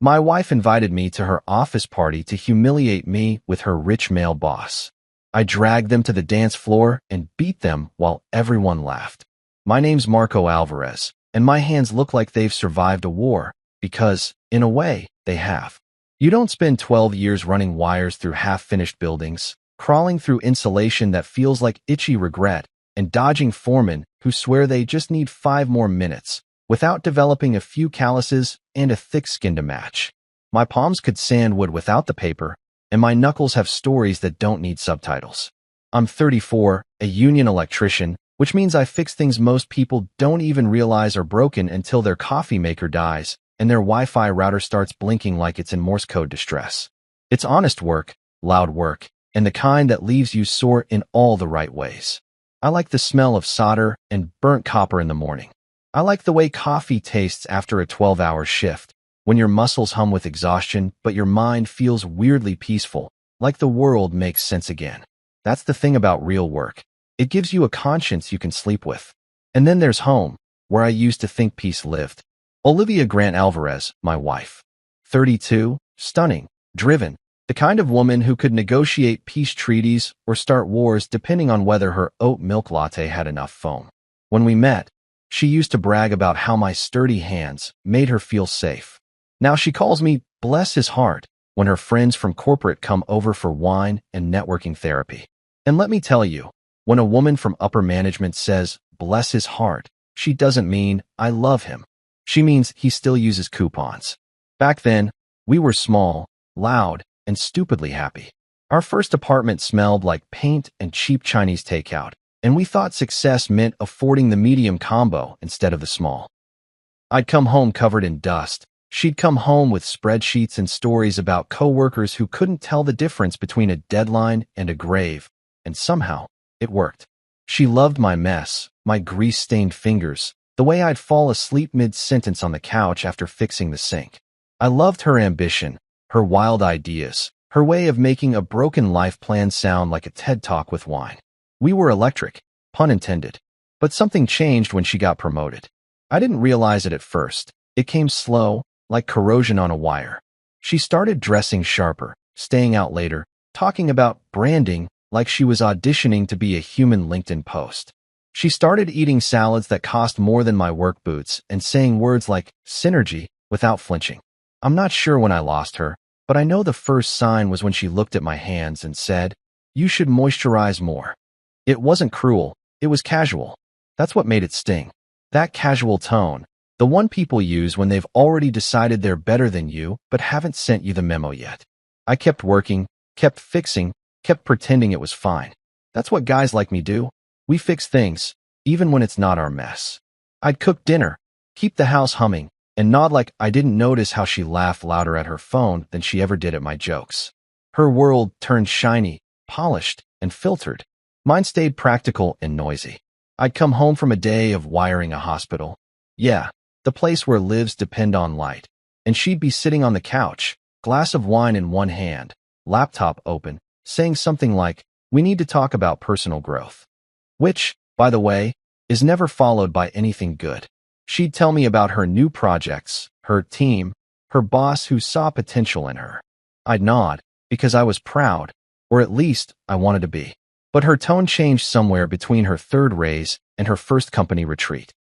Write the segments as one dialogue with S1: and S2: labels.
S1: My wife invited me to her office party to humiliate me with her rich male boss. I dragged them to the dance floor and beat them while everyone laughed. My name's Marco Alvarez, and my hands look like they've survived a war, because, in a way, they have. You don't spend 12 years running wires through half-finished buildings, crawling through insulation that feels like itchy regret, and dodging foremen who swear they just need 5 more minutes, without developing a few calluses and a thick skin to match. My palms could sand wood without the paper, and my knuckles have stories that don't need subtitles. I'm 34, a union electrician, which means I fix things most people don't even realize are broken until their coffee maker dies and their Wi-Fi router starts blinking like it's in Morse code distress. It's honest work, loud work, and the kind that leaves you sore in all the right ways. I like the smell of solder and burnt copper in the morning. I like the way coffee tastes after a 12-hour shift, when your muscles hum with exhaustion but your mind feels weirdly peaceful, like the world makes sense again. That's the thing about real work. It gives you a conscience you can sleep with. And then there's home, where I used to think peace lived. Olivia Grant Alvarez, my wife. 32, stunning, driven, the kind of woman who could negotiate peace treaties or start wars depending on whether her oat milk latte had enough foam. When we met, she used to brag about how my sturdy hands made her feel safe. Now she calls me bless his heart when her friends from corporate come over for wine and networking therapy. And let me tell you, when a woman from upper management says bless his heart, she doesn't mean I love him. She means he still uses coupons. Back then, we were small, loud, and stupidly happy. Our first apartment smelled like paint and cheap Chinese takeout, and we thought success meant affording the medium combo instead of the small. I'd come home covered in dust. She'd come home with spreadsheets and stories about coworkers who couldn't tell the difference between a deadline and a grave, and somehow, it worked. She loved my mess, my grease-stained fingers, the way I'd fall asleep mid-sentence on the couch after fixing the sink. I loved her ambition, her wild ideas, her way of making a broken life plan sound like a TED Talk with wine. We were electric, pun intended. But something changed when she got promoted. I didn't realize it at first. It came slow, like corrosion on a wire. She started dressing sharper, staying out later, talking about branding like she was auditioning to be a human LinkedIn post. She started eating salads that cost more than my work boots and saying words like synergy without flinching. I'm not sure when I lost her, but I know the first sign was when she looked at my hands and said, "You should moisturize more." It wasn't cruel, it was casual. That's what made it sting. That casual tone, the one people use when they've already decided they're better than you but haven't sent you the memo yet. I kept working, kept fixing, kept pretending it was fine. That's what guys like me do. We fix things, even when it's not our mess. I'd cook dinner, keep the house humming, and nod like I didn't notice how she laughed louder at her phone than she ever did at my jokes. Her world turned shiny, polished, and filtered. Mine stayed practical and noisy. I'd come home from a day of wiring a hospital. Yeah, the place where lives depend on light. And she'd be sitting on the couch, glass of wine in one hand, laptop open, saying something like, "We need to talk about personal growth." Which, by the way, is never followed by anything good. She'd tell me about her new projects, her team, her boss who saw potential in her. I'd nod, because I was proud, or at least I wanted to be. But her tone changed somewhere between her third raise and her first company retreat.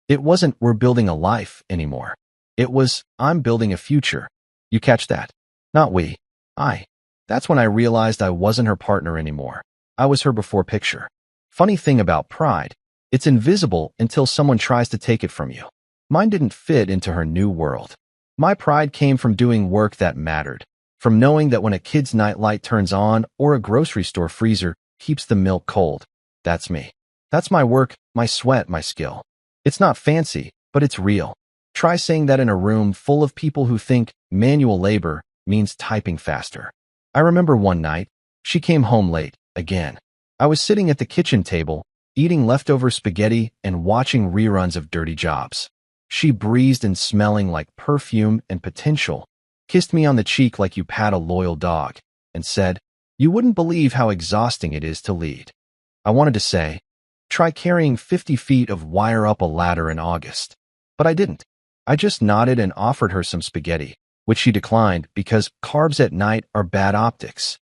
S1: It wasn't "we're building a life" anymore. It was "I'm building a future." You catch that? Not we. I. That's when I realized I wasn't her partner anymore. I was her before picture. Funny thing about pride, it's invisible until someone tries to take it from you. Mine didn't fit into her new world. My pride came from doing work that mattered, from knowing that when a kid's nightlight turns on or a grocery store freezer keeps the milk cold. That's me. That's my work, my sweat, my skill. It's not fancy, but it's real. Try saying that in a room full of people who think manual labor means typing faster. I remember one night, she came home late, again. I was sitting at the kitchen table, eating leftover spaghetti and watching reruns of Dirty Jobs. She breezed and smelling like perfume and potential, kissed me on the cheek like you pat a loyal dog, and said, "You wouldn't believe how exhausting it is to lead." I wanted to say, "Try carrying 50 feet of wire up a ladder in August." But I didn't. I just nodded and offered her some spaghetti, which she declined because carbs at night are bad optics.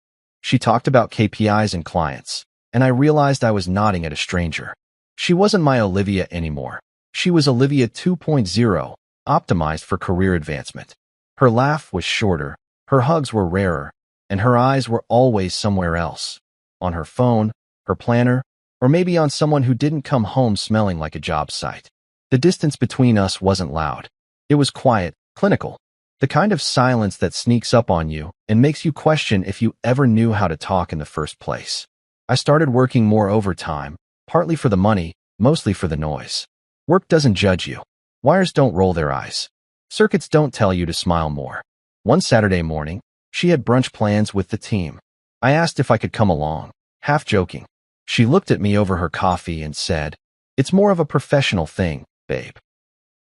S1: She talked about KPIs and clients, and I realized I was nodding at a stranger. She wasn't my Olivia anymore. She was Olivia 2.0, optimized for career advancement. Her laugh was shorter, her hugs were rarer, and her eyes were always somewhere else. On her phone, her planner, or maybe on someone who didn't come home smelling like a job site. The distance between us wasn't loud. It was quiet, clinical. The kind of silence that sneaks up on you and makes you question if you ever knew how to talk in the first place. I started working more overtime, partly for the money, mostly for the noise. Work doesn't judge you. Wires don't roll their eyes. Circuits don't tell you to smile more. One Saturday morning, she had brunch plans with the team. I asked if I could come along, half joking. She looked at me over her coffee and said, "It's more of a professional thing, babe."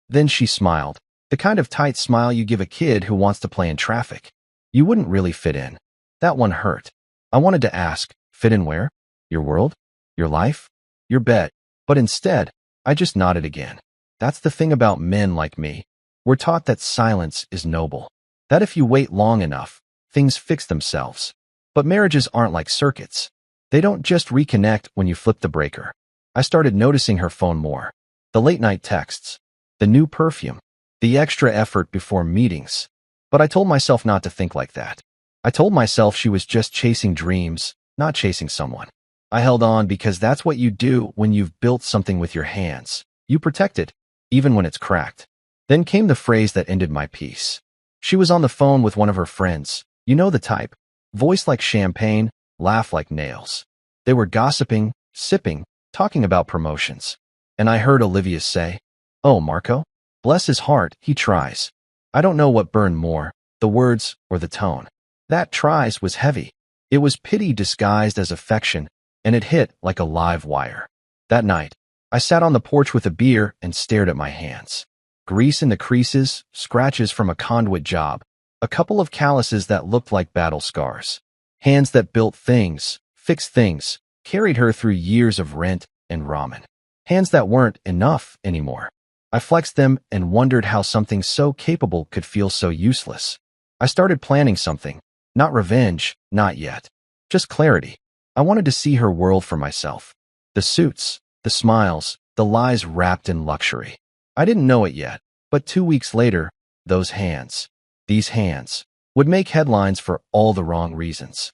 S1: Then she smiled, the kind of tight smile you give a kid who wants to play in traffic. You wouldn't really fit in. That one hurt. I wanted to ask, fit in where? Your world? Your life? Your bed? But instead, I just nodded again. That's the thing about men like me. We're taught that silence is noble. That if you wait long enough, things fix themselves. But marriages aren't like circuits. They don't just reconnect when you flip the breaker. I started noticing her phone more. The late-night texts. The new perfume. The extra effort before meetings. But I told myself not to think like that. I told myself she was just chasing dreams, not chasing someone. I held on because that's what you do when you've built something with your hands. You protect it, even when it's cracked. Then came the phrase that ended my peace. She was on the phone with one of her friends. You know the type. Voice like champagne, laugh like nails. They were gossiping, sipping, talking about promotions. And I heard Olivia say, "Oh, Marco? Bless his heart, he tries." I don't know what burned more, the words or the tone. That tries was heavy. It was pity disguised as affection, and it hit like a live wire. That night, I sat on the porch with a beer and stared at my hands. Grease in the creases, scratches from a conduit job, a couple of calluses that looked like battle scars. Hands that built things, fixed things, carried her through years of rent and ramen. Hands that weren't enough anymore. I flexed them and wondered how something so capable could feel so useless. I started planning something. Not revenge, not yet. Just clarity. I wanted to see her world for myself. The suits, the smiles, the lies wrapped in luxury. I didn't know it yet, but 2 weeks later, those hands, these hands, would make headlines for all the wrong reasons.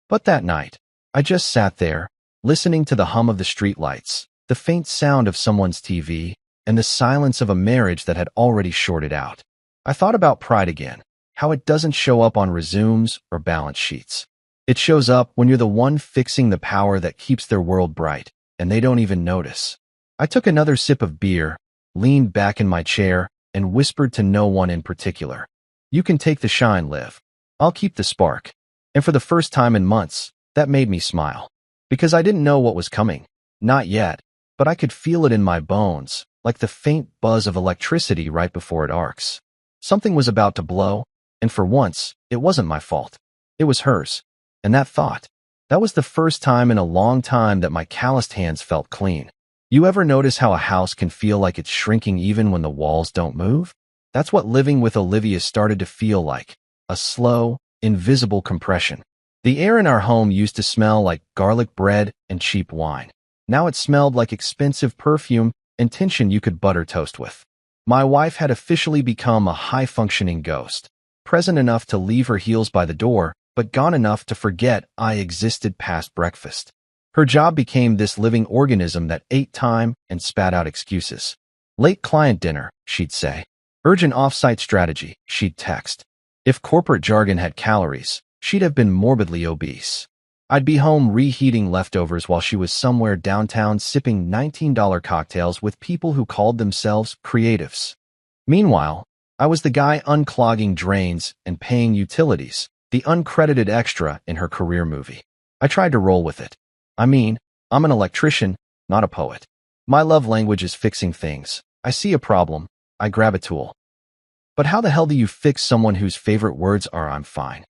S1: But that night, I just sat there, listening to the hum of the streetlights, the faint sound of someone's TV, and the silence of a marriage that had already shorted out. I thought about pride again, how it doesn't show up on resumes or balance sheets. It shows up when you're the one fixing the power that keeps their world bright, and they don't even notice. I took another sip of beer, leaned back in my chair, and whispered to no one in particular. "You can take the shine, Liv. I'll keep the spark." And for the first time in months, that made me smile. Because I didn't know what was coming. Not yet, but I could feel it in my bones, like the faint buzz of electricity right before it arcs. Something was about to blow, and for once, it wasn't my fault. It was hers. And that thought, that was the first time in a long time that my calloused hands felt clean. You ever notice how a house can feel like it's shrinking even when the walls don't move? That's what living with Olivia started to feel like. A slow, invisible compression. The air in our home used to smell like garlic bread and cheap wine. Now it smelled like expensive perfume and tension you could butter toast with. My wife had officially become a high-functioning ghost, present enough to leave her heels by the door, but gone enough to forget I existed past breakfast. Her job became this living organism that ate time and spat out excuses. Late client dinner, she'd say. Urgent off-site strategy, she'd text. If corporate jargon had calories, she'd have been morbidly obese. I'd be home reheating leftovers while she was somewhere downtown sipping $19 cocktails with people who called themselves creatives. Meanwhile, I was the guy unclogging drains and paying utilities, the uncredited extra in her career movie. I tried to roll with it. I mean, I'm an electrician, not a poet. My love language is fixing things. I see a problem, I grab a tool. But how the hell do you fix someone whose favorite words are "I'm fine"?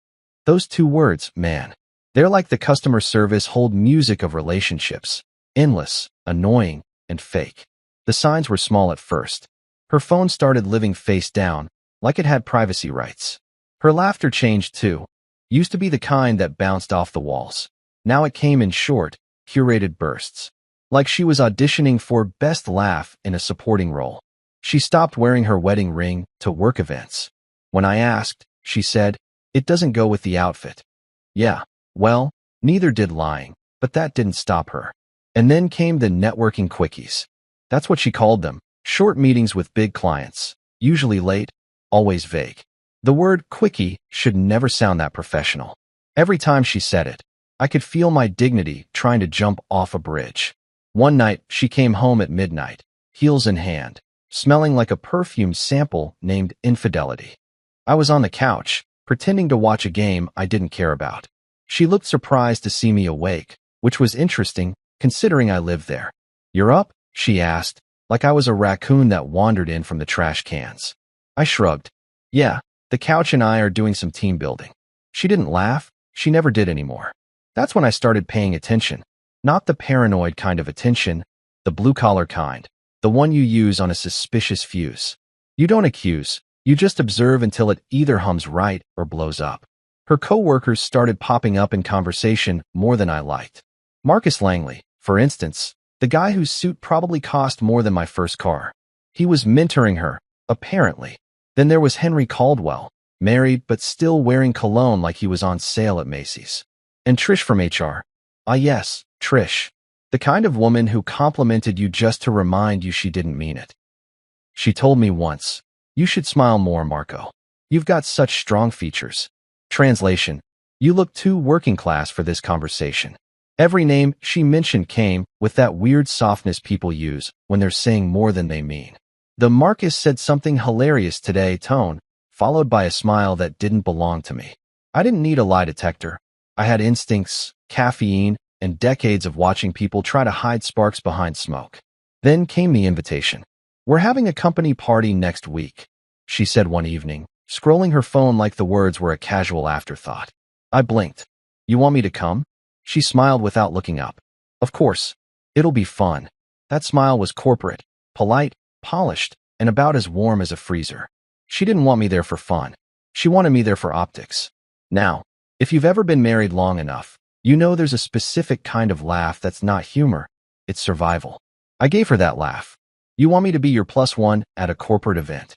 S1: Those two words, man. They're like the customer service hold music of relationships. Endless, annoying, and fake. The signs were small at first. Her phone started living face down, like it had privacy rights. Her laughter changed too. Used to be the kind that bounced off the walls. Now it came in short, curated bursts. Like she was auditioning for best laugh in a supporting role. She stopped wearing her wedding ring to work events. When I asked, she said, "It doesn't go with the outfit." Yeah, well, neither did lying, but that didn't stop her. And then came the networking quickies. That's what she called them. Short meetings with big clients, usually late, always vague. The word quickie should never sound that professional. Every time she said it, I could feel my dignity trying to jump off a bridge. One night, she came home at midnight, heels in hand, smelling like a perfume sample named Infidelity. I was on the couch, pretending to watch a game I didn't care about. She looked surprised to see me awake, which was interesting, considering I lived there. "You're up?" she asked, like I was a raccoon that wandered in from the trash cans. I shrugged. "Yeah, the couch and I are doing some team building." She didn't laugh. She never did anymore. That's when I started paying attention. Not the paranoid kind of attention, the blue-collar kind, the one you use on a suspicious fuse. You don't accuse, you just observe until it either hums right or blows up. Her coworkers started popping up in conversation more than I liked. Marcus Langley, for instance, the guy whose suit probably cost more than my first car. He was mentoring her, apparently. Then there was Henry Caldwell, married but still wearing cologne like he was on sale at Macy's. And Trish from HR. Ah yes, Trish. The kind of woman who complimented you just to remind you she didn't mean it. She told me once, "You should smile more, Marco. You've got such strong features." Translation: You look too working class for this conversation. Every name she mentioned came with that weird softness people use when they're saying more than they mean. The "Marcus said something hilarious today" tone, followed by a smile that didn't belong to me. I didn't need a lie detector. I had instincts, caffeine, and decades of watching people try to hide sparks behind smoke. Then came the invitation. "We're having a company party next week," she said one evening, scrolling her phone like the words were a casual afterthought. I blinked. "You want me to come?" She smiled without looking up. "Of course. It'll be fun." That smile was corporate, polite, polished, and about as warm as a freezer. She didn't want me there for fun. She wanted me there for optics. Now, if you've ever been married long enough, you know there's a specific kind of laugh that's not humor, it's survival. I gave her that laugh. "You want me to be your +1 at a corporate event?"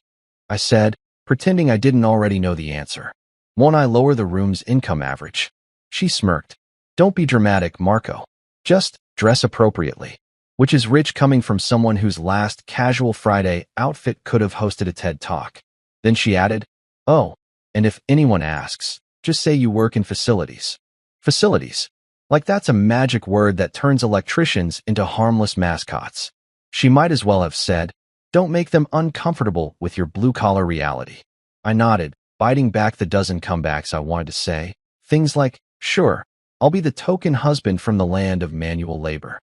S1: I said, pretending I didn't already know the answer. "Won't I lower the room's income average?" She smirked. "Don't be dramatic, Marco. Just dress appropriately." Which is rich coming from someone whose last casual Friday outfit could have hosted a TED Talk. Then she added, "Oh, and if anyone asks, just say you work in facilities." Facilities. Like that's a magic word that turns electricians into harmless mascots. She might as well have said, "Don't make them uncomfortable with your blue-collar reality." I nodded, biting back the dozen comebacks I wanted to say. Things like, "Sure, I'll be the token husband from the land of manual labor."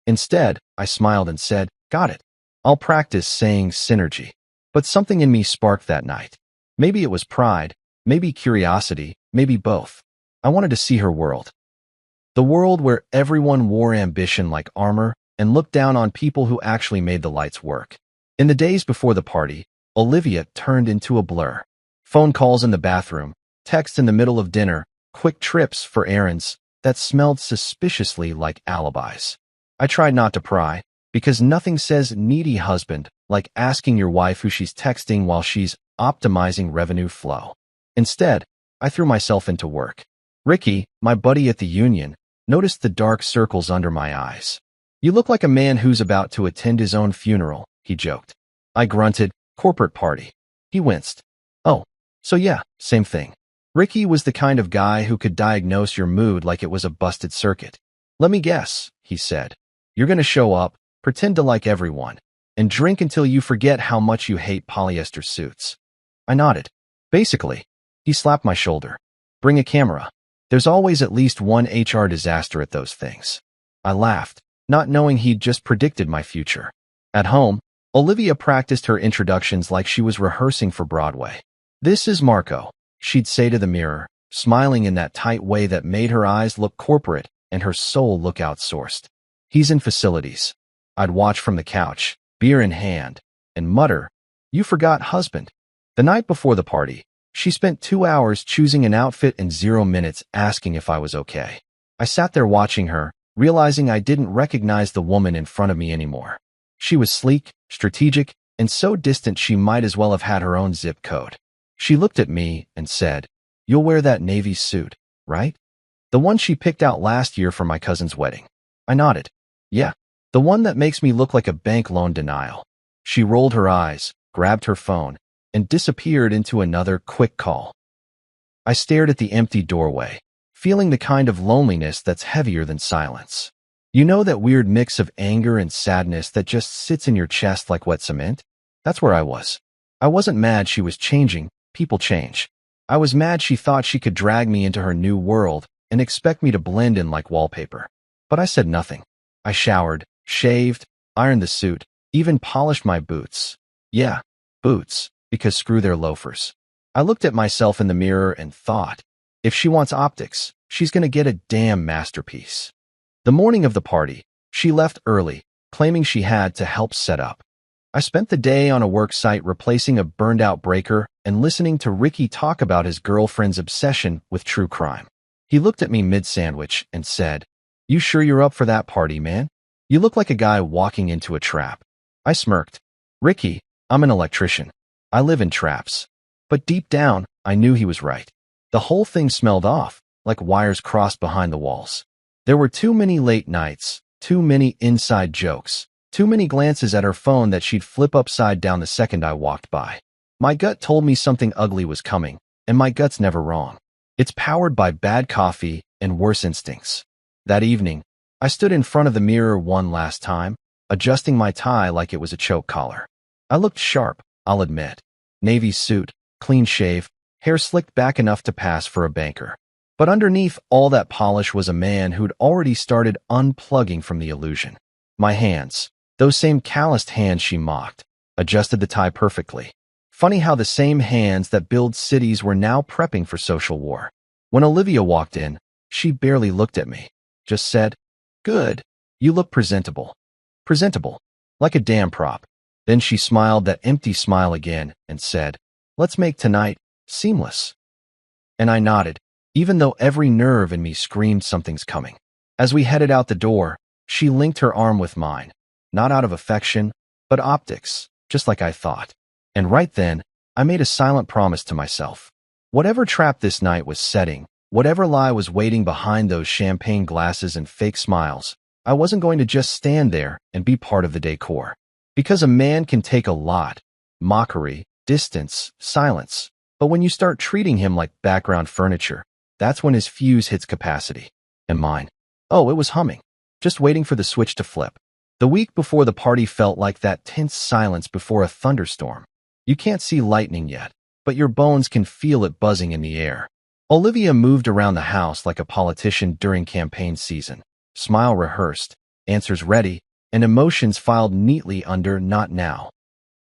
S1: Instead, I smiled and said, "Got it. I'll practice saying synergy." But something in me sparked that night. Maybe it was pride, maybe curiosity, maybe both. I wanted to see her world. The world where everyone wore ambition like armor and looked down on people who actually made the lights work. In the days before the party, Olivia turned into a blur. Phone calls in the bathroom, texts in the middle of dinner, quick trips for errands that smelled suspiciously like alibis. I tried not to pry, because nothing says needy husband like asking your wife who she's texting while she's optimizing revenue flow. Instead, I threw myself into work. Ricky, my buddy at the union, noticed the dark circles under my eyes. "You look like a man who's about to attend his own funeral," he joked. I grunted, "Corporate party." He winced. "Oh, so yeah, same thing." Ricky was the kind of guy who could diagnose your mood like it was a busted circuit. "Let me guess," he said. "You're going to show up, pretend to like everyone, and drink until you forget how much you hate polyester suits." I nodded. "Basically." He slapped my shoulder. "Bring a camera. There's always at least one HR disaster at those things." I laughed, not knowing he'd just predicted my future. At home, Olivia practiced her introductions like she was rehearsing for Broadway. "This is Marco," she'd say to the mirror, smiling in that tight way that made her eyes look corporate and her soul look outsourced. "He's in facilities." I'd watch from the couch, beer in hand, and mutter, "You forgot husband." The night before the party, she spent 2 hours choosing an outfit and 0 minutes asking if I was okay. I sat there watching her, realizing I didn't recognize the woman in front of me anymore. She was sleek, strategic, and so distant she might as well have had her own zip code. She looked at me and said, "You'll wear that navy suit, right? The one she picked out last year for my cousin's wedding." I nodded. "Yeah, the one that makes me look like a bank loan denial." She rolled her eyes, grabbed her phone, and disappeared into another quick call. I stared at the empty doorway, feeling the kind of loneliness that's heavier than silence. You know that weird mix of anger and sadness that just sits in your chest like wet cement? That's where I was. I wasn't mad she was changing. People change. I was mad she thought she could drag me into her new world and expect me to blend in like wallpaper. But I said nothing. I showered, shaved, ironed the suit, even polished my boots. Yeah, boots, because screw their loafers. I looked at myself in the mirror and thought, if she wants optics, she's gonna get a damn masterpiece. The morning of the party, she left early, claiming she had to help set up. I spent the day on a work site replacing a burned-out breaker and listening to Ricky talk about his girlfriend's obsession with true crime. He looked at me mid-sandwich and said, "You sure you're up for that party, man? You look like a guy walking into a trap." I smirked. "Ricky, I'm an electrician. I live in traps." But deep down, I knew he was right. The whole thing smelled off, like wires crossed behind the walls. There were too many late nights, too many inside jokes, too many glances at her phone that she'd flip upside down the second I walked by. My gut told me something ugly was coming, and my gut's never wrong. It's powered by bad coffee and worse instincts. That evening, I stood in front of the mirror one last time, adjusting my tie like it was a choke collar. I looked sharp, I'll admit. Navy suit, clean shave, hair slicked back enough to pass for a banker. But underneath all that polish was a man who'd already started unplugging from the illusion. My hands, those same calloused hands she mocked, adjusted the tie perfectly. Funny how the same hands that build cities were now prepping for social war. When Olivia walked in, she barely looked at me, just said, "Good, you look presentable." Presentable, like a damn prop. Then she smiled that empty smile again and said, "Let's make tonight seamless." And I nodded, even though every nerve in me screamed something's coming. As we headed out the door, she linked her arm with mine, not out of affection, but optics, just like I thought. And right then, I made a silent promise to myself. Whatever trap this night was setting, whatever lie was waiting behind those champagne glasses and fake smiles, I wasn't going to just stand there and be part of the decor. Because a man can take a lot, mockery, distance, silence, but when you start treating him like background furniture, that's when his fuse hits capacity. And mine. Oh, it was humming, just waiting for the switch to flip. The week before the party felt like that tense silence before a thunderstorm. You can't see lightning yet, but your bones can feel it buzzing in the air. Olivia moved around the house like a politician during campaign season. Smile rehearsed, answers ready, and emotions filed neatly under "not now."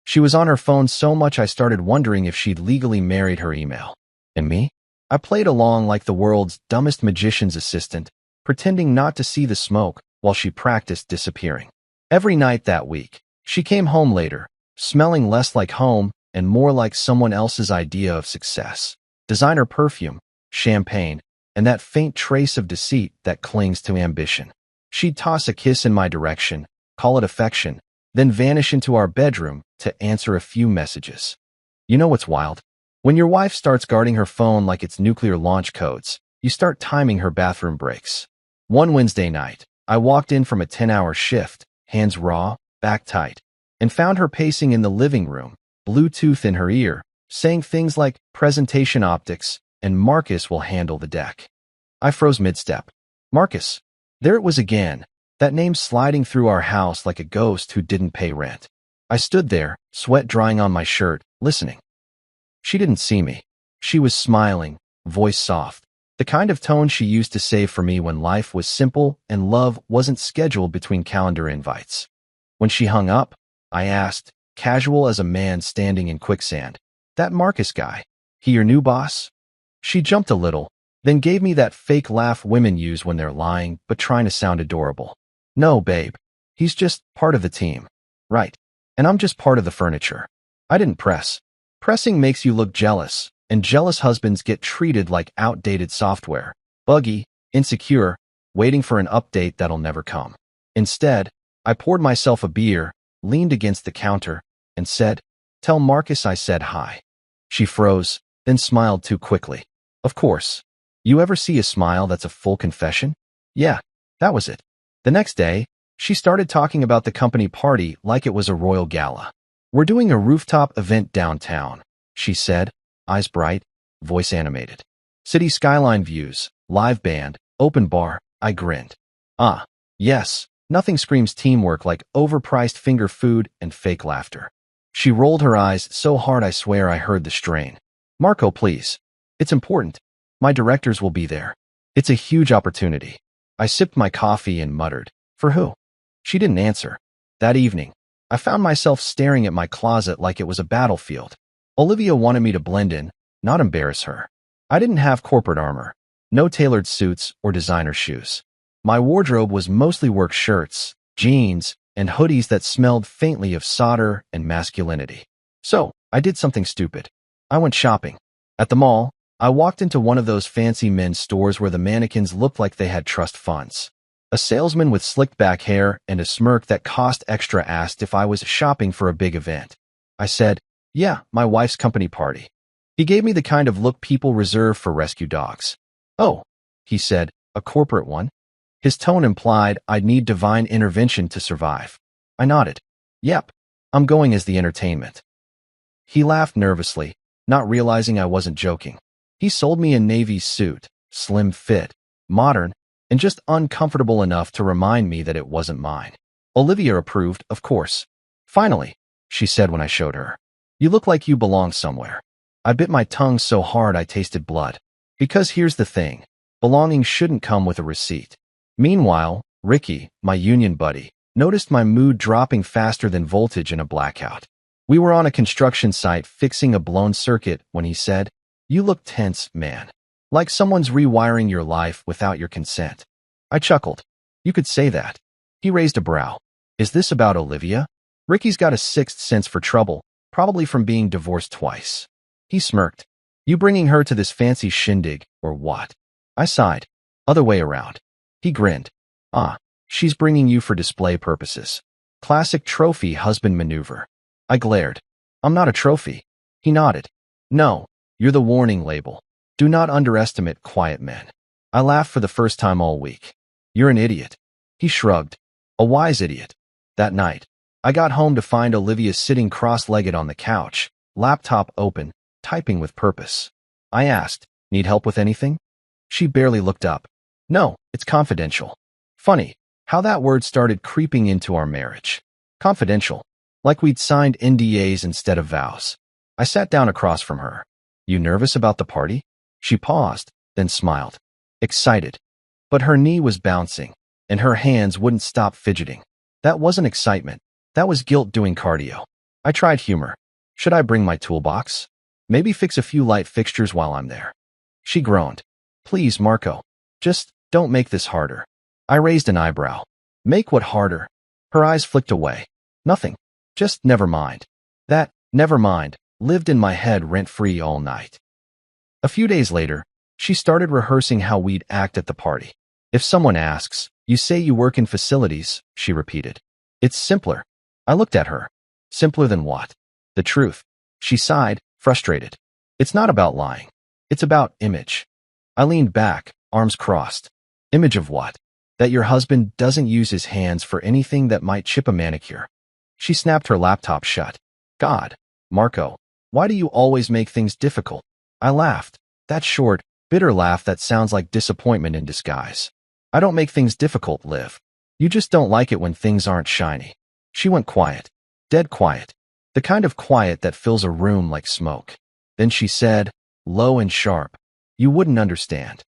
S1: She was on her phone so much I started wondering if she'd legally married her email. And me? I played along like the world's dumbest magician's assistant, pretending not to see the smoke while she practiced disappearing. Every night that week, she came home later, smelling less like home and more like someone else's idea of success. Designer perfume, champagne, and that faint trace of deceit that clings to ambition. She'd toss a kiss in my direction, call it affection, then vanish into our bedroom to answer a few messages. You know what's wild? When your wife starts guarding her phone like it's nuclear launch codes, you start timing her bathroom breaks. One Wednesday night, I walked in from a 10-hour shift, hands raw, back tight, and found her pacing in the living room, Bluetooth in her ear, saying things like presentation optics and Marcus will handle the deck. I froze mid-step. Marcus. There it was again, that name sliding through our house like a ghost who didn't pay rent. I stood there, sweat drying on my shirt, listening. She didn't see me. She was smiling, voice soft, the kind of tone she used to save for me when life was simple and love wasn't scheduled between calendar invites. When she hung up, I asked, casual as a man standing in quicksand, "That Marcus guy, he your new boss?" She jumped a little, then gave me that fake laugh women use when they're lying but trying to sound adorable. "No, babe. He's just part of the team." "Right. And I'm just part of the furniture." I didn't press. Pressing makes you look jealous, and jealous husbands get treated like outdated software, buggy, insecure, waiting for an update that'll never come. Instead, I poured myself a beer, leaned against the counter, and said, "Tell Marcus I said hi." She froze, then smiled too quickly. Of course. You ever see a smile that's a full confession? Yeah, that was it. The next day, she started talking about the company party like it was a royal gala. "We're doing a rooftop event downtown," she said, eyes bright, voice animated. "City skyline views, live band, open bar." I grinned. Ah, yes, nothing screams teamwork like overpriced finger food and fake laughter. She rolled her eyes so hard I swear I heard the strain. "Marco, please. It's important. My directors will be there. It's a huge opportunity." I sipped my coffee and muttered, "For who?" She didn't answer. That evening, I found myself staring at my closet like it was a battlefield. Olivia wanted me to blend in, not embarrass her. I didn't have corporate armor, no tailored suits or designer shoes. My wardrobe was mostly work shirts, jeans, and hoodies that smelled faintly of solder and masculinity. So, I did something stupid. I went shopping. At the mall, I walked into one of those fancy men's stores where the mannequins looked like they had trust funds. A salesman with slicked back hair and a smirk that cost extra asked if I was shopping for a big event. I said, "Yeah, my wife's company party." He gave me the kind of look people reserve for rescue dogs. "Oh," he said, "a corporate one?" His tone implied I'd need divine intervention to survive. I nodded. "Yep, I'm going as the entertainment." He laughed nervously, not realizing I wasn't joking. He sold me a navy suit, slim fit, modern, and just uncomfortable enough to remind me that it wasn't mine. Olivia approved, of course. "Finally," she said when I showed her. "You look like you belong somewhere." I bit my tongue so hard I tasted blood. Because here's the thing, belonging shouldn't come with a receipt. Meanwhile, Ricky, my union buddy, noticed my mood dropping faster than voltage in a blackout. We were on a construction site fixing a blown circuit when he said, "You look tense, man. Like someone's rewiring your life without your consent." I chuckled. "You could say that." He raised a brow. "Is this about Olivia?" Ricky's got a sixth sense for trouble, probably from being divorced twice. He smirked. "You bringing her to this fancy shindig, or what?" I sighed. "Other way around." He grinned. "Ah, she's bringing you for display purposes. Classic trophy husband maneuver." I glared. "I'm not a trophy." He nodded. "No, you're the warning label. Do not underestimate quiet men." I laughed for the first time all week. "You're an idiot." He shrugged. "A wise idiot." That night, I got home to find Olivia sitting cross-legged on the couch, laptop open, typing with purpose. I asked, "Need help with anything?" She barely looked up. "No, it's confidential." Funny, how that word started creeping into our marriage. Confidential. Like we'd signed NDAs instead of vows. I sat down across from her. "You nervous about the party?" She paused, then smiled. Excited. But her knee was bouncing, and her hands wouldn't stop fidgeting. That wasn't excitement. That was guilt doing cardio. I tried humor. "Should I bring my toolbox? Maybe fix a few light fixtures while I'm there." She groaned. "Please, Marco. Just don't make this harder." I raised an eyebrow. "Make what harder?" Her eyes flicked away. "Nothing. Just never mind." That "never mind" lived in my head rent-free all night. A few days later, she started rehearsing how we'd act at the party. "If someone asks, you say you work in facilities," she repeated. "It's simpler." I looked at her. "Simpler than what?" "The truth." She sighed, frustrated. "It's not about lying. It's about image." I leaned back, arms crossed. "Image of what?" "That your husband doesn't use his hands for anything that might chip a manicure." She snapped her laptop shut. "God, Marco, why do you always make things difficult?" I laughed. That short, bitter laugh that sounds like disappointment in disguise. "I don't make things difficult, Liv. You just don't like it when things aren't shiny." She went quiet. Dead quiet. The kind of quiet that fills a room like smoke. Then she said, low and sharp, "You wouldn't understand."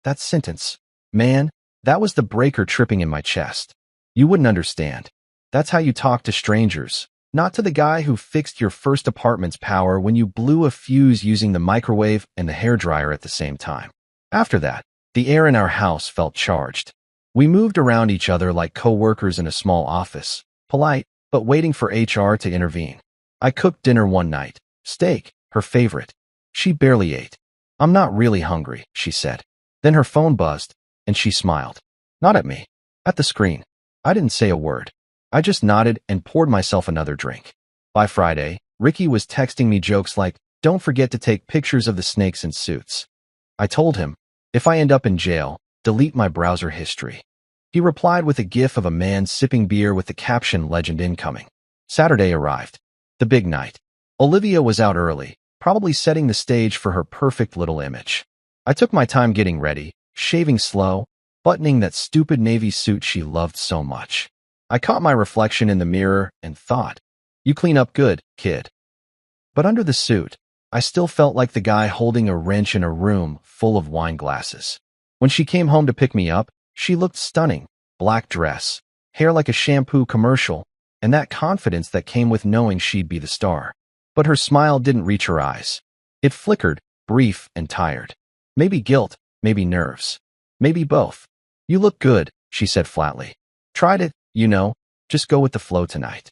S1: That sentence, man, that was the breaker tripping in my chest. "You wouldn't understand. That's how you talk to strangers, not to the guy who fixed your first apartment's power when you blew a fuse using the microwave and the hairdryer at the same time." After that, the air in our house felt charged. We moved around each other like co-workers in a small office, polite, but waiting for HR to intervene. I cooked dinner one night. Steak, her favorite. She barely ate. I'm not really hungry, she said. Then her phone buzzed, and she smiled. Not at me. At the screen. I didn't say a word. I just nodded and poured myself another drink. By Friday, Ricky was texting me jokes like, "Don't forget to take pictures of the snakes in suits." I told him, "If I end up in jail, delete my browser history." He replied with a gif of a man sipping beer with the caption "Legend incoming." Saturday arrived. The big night. Olivia was out early, probably setting the stage for her perfect little image. I took my time getting ready, shaving slow, buttoning that stupid navy suit she loved so much. I caught my reflection in the mirror and thought, "You clean up good, kid." But under the suit, I still felt like the guy holding a wrench in a room full of wine glasses. When she came home to pick me up, she looked stunning. Black dress, hair like a shampoo commercial, and that confidence that came with knowing she'd be the star. But her smile didn't reach her eyes. It flickered, brief and tired. Maybe guilt, maybe nerves. Maybe both. "You look good," she said flatly. "Tried it, just go with the flow tonight."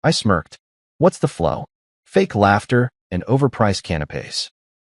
S1: I smirked. "What's the flow?" Fake laughter and overpriced canapes.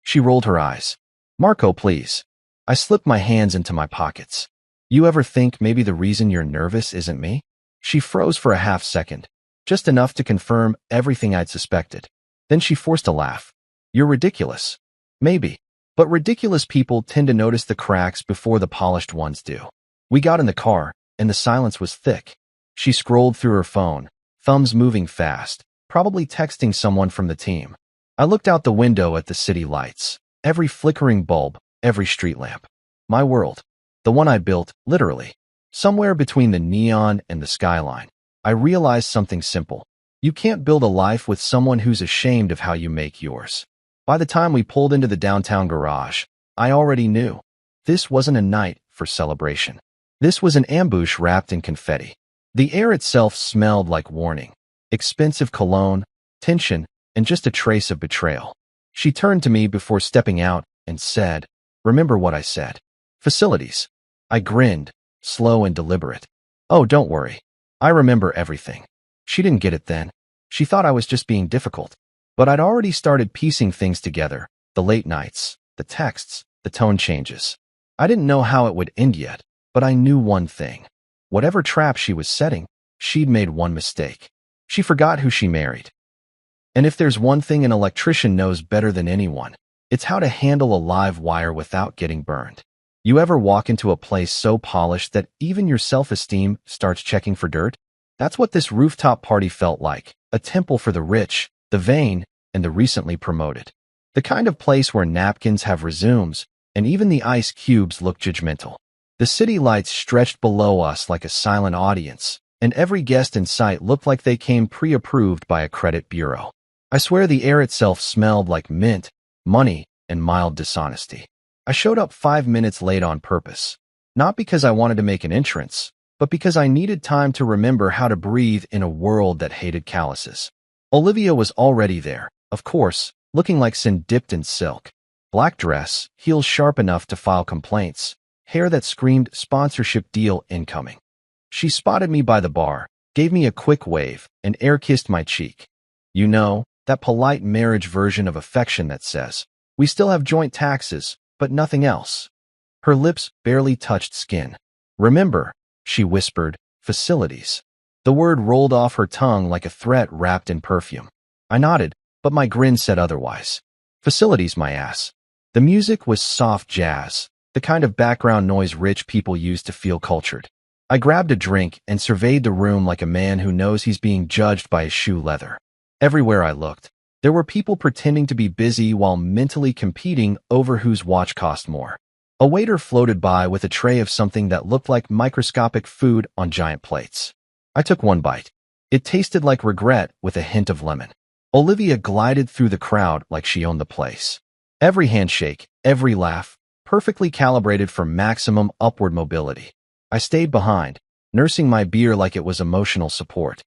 S1: She rolled her eyes. "Marco, please." I slipped my hands into my pockets. "You ever think maybe the reason you're nervous isn't me?" She froze for a half second, just enough to confirm everything I'd suspected. Then she forced a laugh. "You're ridiculous." "Maybe. But ridiculous people tend to notice the cracks before the polished ones do." We got in the car, and the silence was thick. She scrolled through her phone, thumbs moving fast, probably texting someone from the team. I looked out the window at the city lights, every flickering bulb, every street lamp. My world. The one I built, literally. Somewhere between the neon and the skyline. I realized something simple. You can't build a life with someone who's ashamed of how you make yours. By the time we pulled into the downtown garage, I already knew. This wasn't a night for celebration. This was an ambush wrapped in confetti. The air itself smelled like warning. Expensive cologne, tension, and just a trace of betrayal. She turned to me before stepping out and said, "Remember what I said." Facilities. I grinned, slow and deliberate. "Oh, don't worry. I remember everything." She didn't get it then. She thought I was just being difficult. But I'd already started piecing things together, the late nights, the texts, the tone changes. I didn't know how it would end yet, but I knew one thing. Whatever trap she was setting, she'd made one mistake. She forgot who she married. And if there's one thing an electrician knows better than anyone, it's how to handle a live wire without getting burned. You ever walk into a place so polished that even your self-esteem starts checking for dirt? That's what this rooftop party felt like, a temple for the rich, the vain, and the recently promoted. The kind of place where napkins have resumes, and even the ice cubes look judgmental. The city lights stretched below us like a silent audience, and every guest in sight looked like they came pre-approved by a credit bureau. I swear the air itself smelled like mint, money, and mild dishonesty. I showed up 5 minutes late on purpose, not because I wanted to make an entrance, but because I needed time to remember how to breathe in a world that hated calluses. Olivia was already there, of course, looking like sin dipped in silk. Black dress, heels sharp enough to file complaints, hair that screamed sponsorship deal incoming. She spotted me by the bar, gave me a quick wave, and air-kissed my cheek. You know, that polite marriage version of affection that says, "We still have joint taxes, but nothing else." Her lips barely touched skin. "Remember," she whispered, "facilities." The word rolled off her tongue like a threat wrapped in perfume. I nodded, but my grin said otherwise. Facilities, my ass. The music was soft jazz, the kind of background noise rich people use to feel cultured. I grabbed a drink and surveyed the room like a man who knows he's being judged by his shoe leather. Everywhere I looked, there were people pretending to be busy while mentally competing over whose watch cost more. A waiter floated by with a tray of something that looked like microscopic food on giant plates. I took one bite. It tasted like regret with a hint of lemon. Olivia glided through the crowd like she owned the place. Every handshake, every laugh, perfectly calibrated for maximum upward mobility. I stayed behind, nursing my beer like it was emotional support.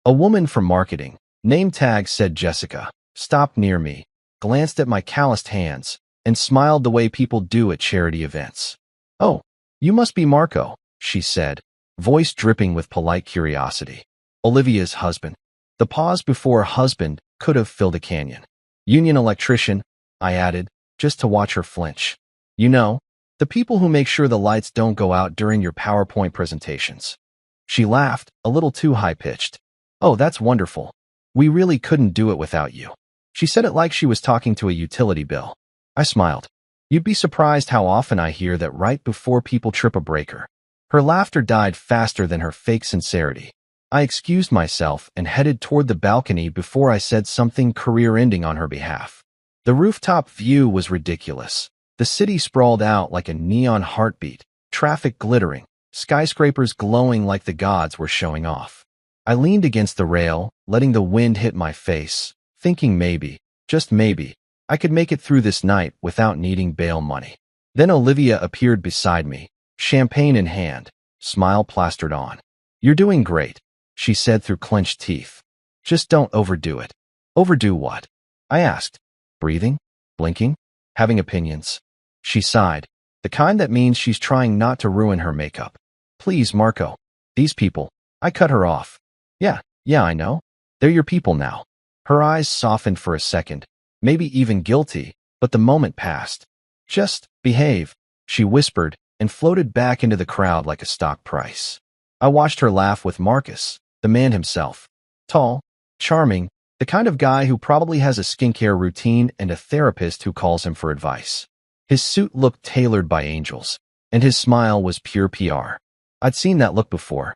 S1: A woman from marketing, name tag said Jessica, stopped near me, glanced at my calloused hands, and smiled the way people do at charity events. "Oh, you must be Marco," she said, voice dripping with polite curiosity. Olivia's husband. The pause before husband could have filled a canyon. Union electrician, I added, just to watch her flinch. You know, the people who make sure the lights don't go out during your PowerPoint presentations. She laughed, a little too high-pitched. Oh, that's wonderful. We really couldn't do it without you. She said it like she was talking to a utility bill. I smiled. You'd be surprised how often I hear that right before people trip a breaker. Her laughter died faster than her fake sincerity. I excused myself and headed toward the balcony before I said something career-ending on her behalf. The rooftop view was ridiculous. The city sprawled out like a neon heartbeat, traffic glittering, skyscrapers glowing like the gods were showing off. I leaned against the rail, letting the wind hit my face, thinking maybe, just maybe, I could make it through this night without needing bail money. Then Olivia appeared beside me, champagne in hand, smile plastered on. You're doing great, she said through clenched teeth. Just don't overdo it. Overdo what? I asked. Breathing? Blinking? Having opinions? She sighed. The kind that means she's trying not to ruin her makeup. Please, Marco. These people. I cut her off. Yeah, I know. They're your people now. Her eyes softened for a second, maybe even guilty, but the moment passed. Just behave, she whispered, and floated back into the crowd like a stock price. I watched her laugh with Marcus, the man himself. Tall, charming, the kind of guy who probably has a skincare routine and a therapist who calls him for advice. His suit looked tailored by angels, and his smile was pure PR. I'd seen that look before.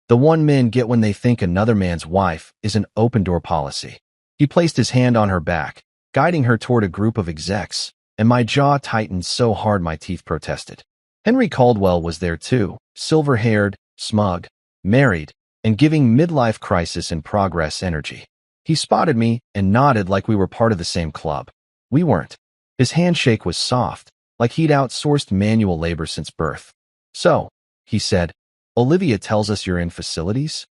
S1: The one men get when they think another man's wife is an open-door policy. He placed his hand on her back, guiding her toward a group of execs, and my jaw tightened so hard my teeth protested. Henry Caldwell was there too, silver-haired, smug, married, and giving midlife crisis in progress energy. He spotted me and nodded like we were part of the same club. We weren't. His handshake was soft, like he'd outsourced manual labor since birth. So, he said, Olivia tells us you're in facilities?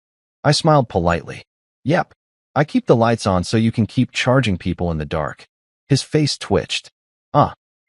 S1: I smiled politely. Yep. I keep the lights on so you can keep charging people in the dark. His face twitched.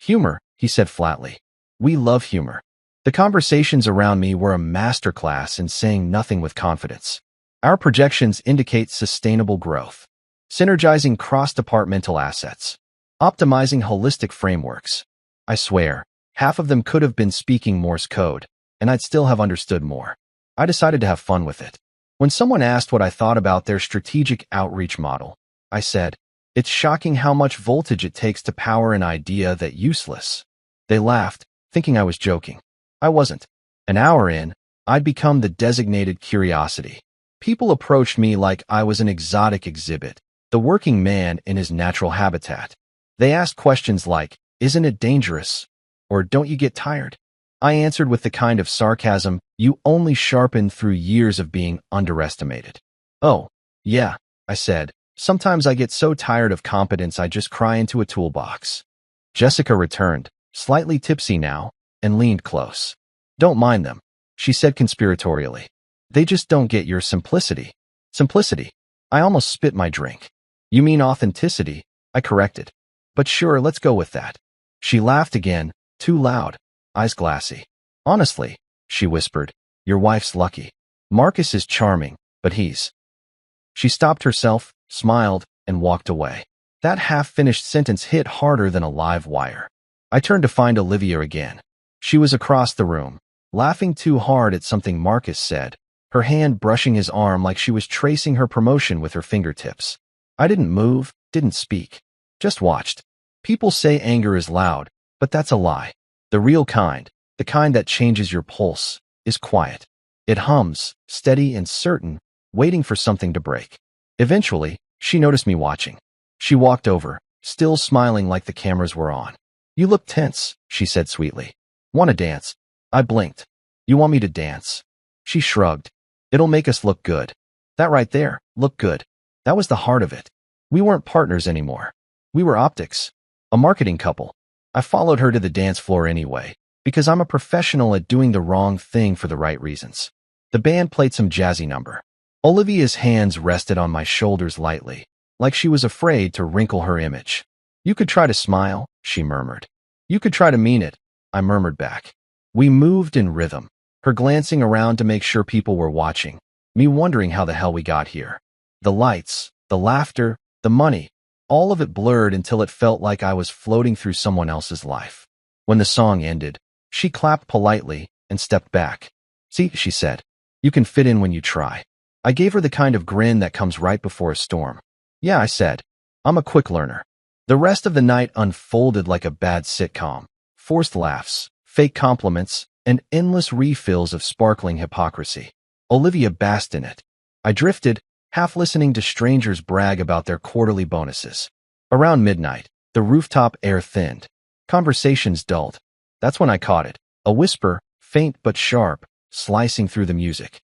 S1: Humor, he said flatly. We love humor. The conversations around me were a masterclass in saying nothing with confidence. Our projections indicate sustainable growth, synergizing cross-departmental assets, optimizing holistic frameworks. I swear, half of them could have been speaking Morse code, and I'd still have understood more. I decided to have fun with it. When someone asked what I thought about their strategic outreach model, I said, it's shocking how much voltage it takes to power an idea that's useless. They laughed, thinking I was joking. I wasn't. An hour in, I'd become the designated curiosity. People approached me like I was an exotic exhibit, the working man in his natural habitat. They asked questions like, isn't it dangerous? Or don't you get tired? I answered with the kind of sarcasm you only sharpen through years of being underestimated. Oh, yeah, I said. Sometimes I get so tired of competence I just cry into a toolbox. Jessica returned, slightly tipsy now, and leaned close. Don't mind them, she said conspiratorially. They just don't get your simplicity. Simplicity. I almost spit my drink. You mean authenticity, I corrected. But sure, let's go with that. She laughed again, too loud, eyes glassy. Honestly, she whispered, your wife's lucky. Marcus is charming, but he's... She stopped herself, smiled, and walked away. That half-finished sentence hit harder than a live wire. I turned to find Olivia again. She was across the room, laughing too hard at something Marcus said, her hand brushing his arm like she was tracing her promotion with her fingertips. I didn't move, didn't speak, just watched. People say anger is loud, but that's a lie. The real kind, the kind that changes your pulse, is quiet. It hums, steady and certain, waiting for something to break. Eventually, she noticed me watching. She walked over, still smiling like the cameras were on. You look tense, she said sweetly. Want to dance? I blinked. You want me to dance? She shrugged. It'll make us look good. That right there, look good. That was the heart of it. We weren't partners anymore. We were optics. A marketing couple. I followed her to the dance floor anyway, because I'm a professional at doing the wrong thing for the right reasons. The band played some jazzy number. Olivia's hands rested on my shoulders lightly, like she was afraid to wrinkle her image. You could try to smile, she murmured. You could try to mean it, I murmured back. We moved in rhythm, her glancing around to make sure people were watching, me wondering how the hell we got here. The lights, the laughter, the money, all of it blurred until it felt like I was floating through someone else's life. When the song ended, she clapped politely and stepped back. "See," she said, "you can fit in when you try." I gave her the kind of grin that comes right before a storm. "Yeah," I said, "I'm a quick learner." The rest of the night unfolded like a bad sitcom. Forced laughs, fake compliments, and endless refills of sparkling hypocrisy. Olivia basked in it. I drifted, half listening to strangers brag about their quarterly bonuses. Around midnight, the rooftop air thinned. Conversations dulled. That's when I caught it. A whisper, faint but sharp, slicing through the music.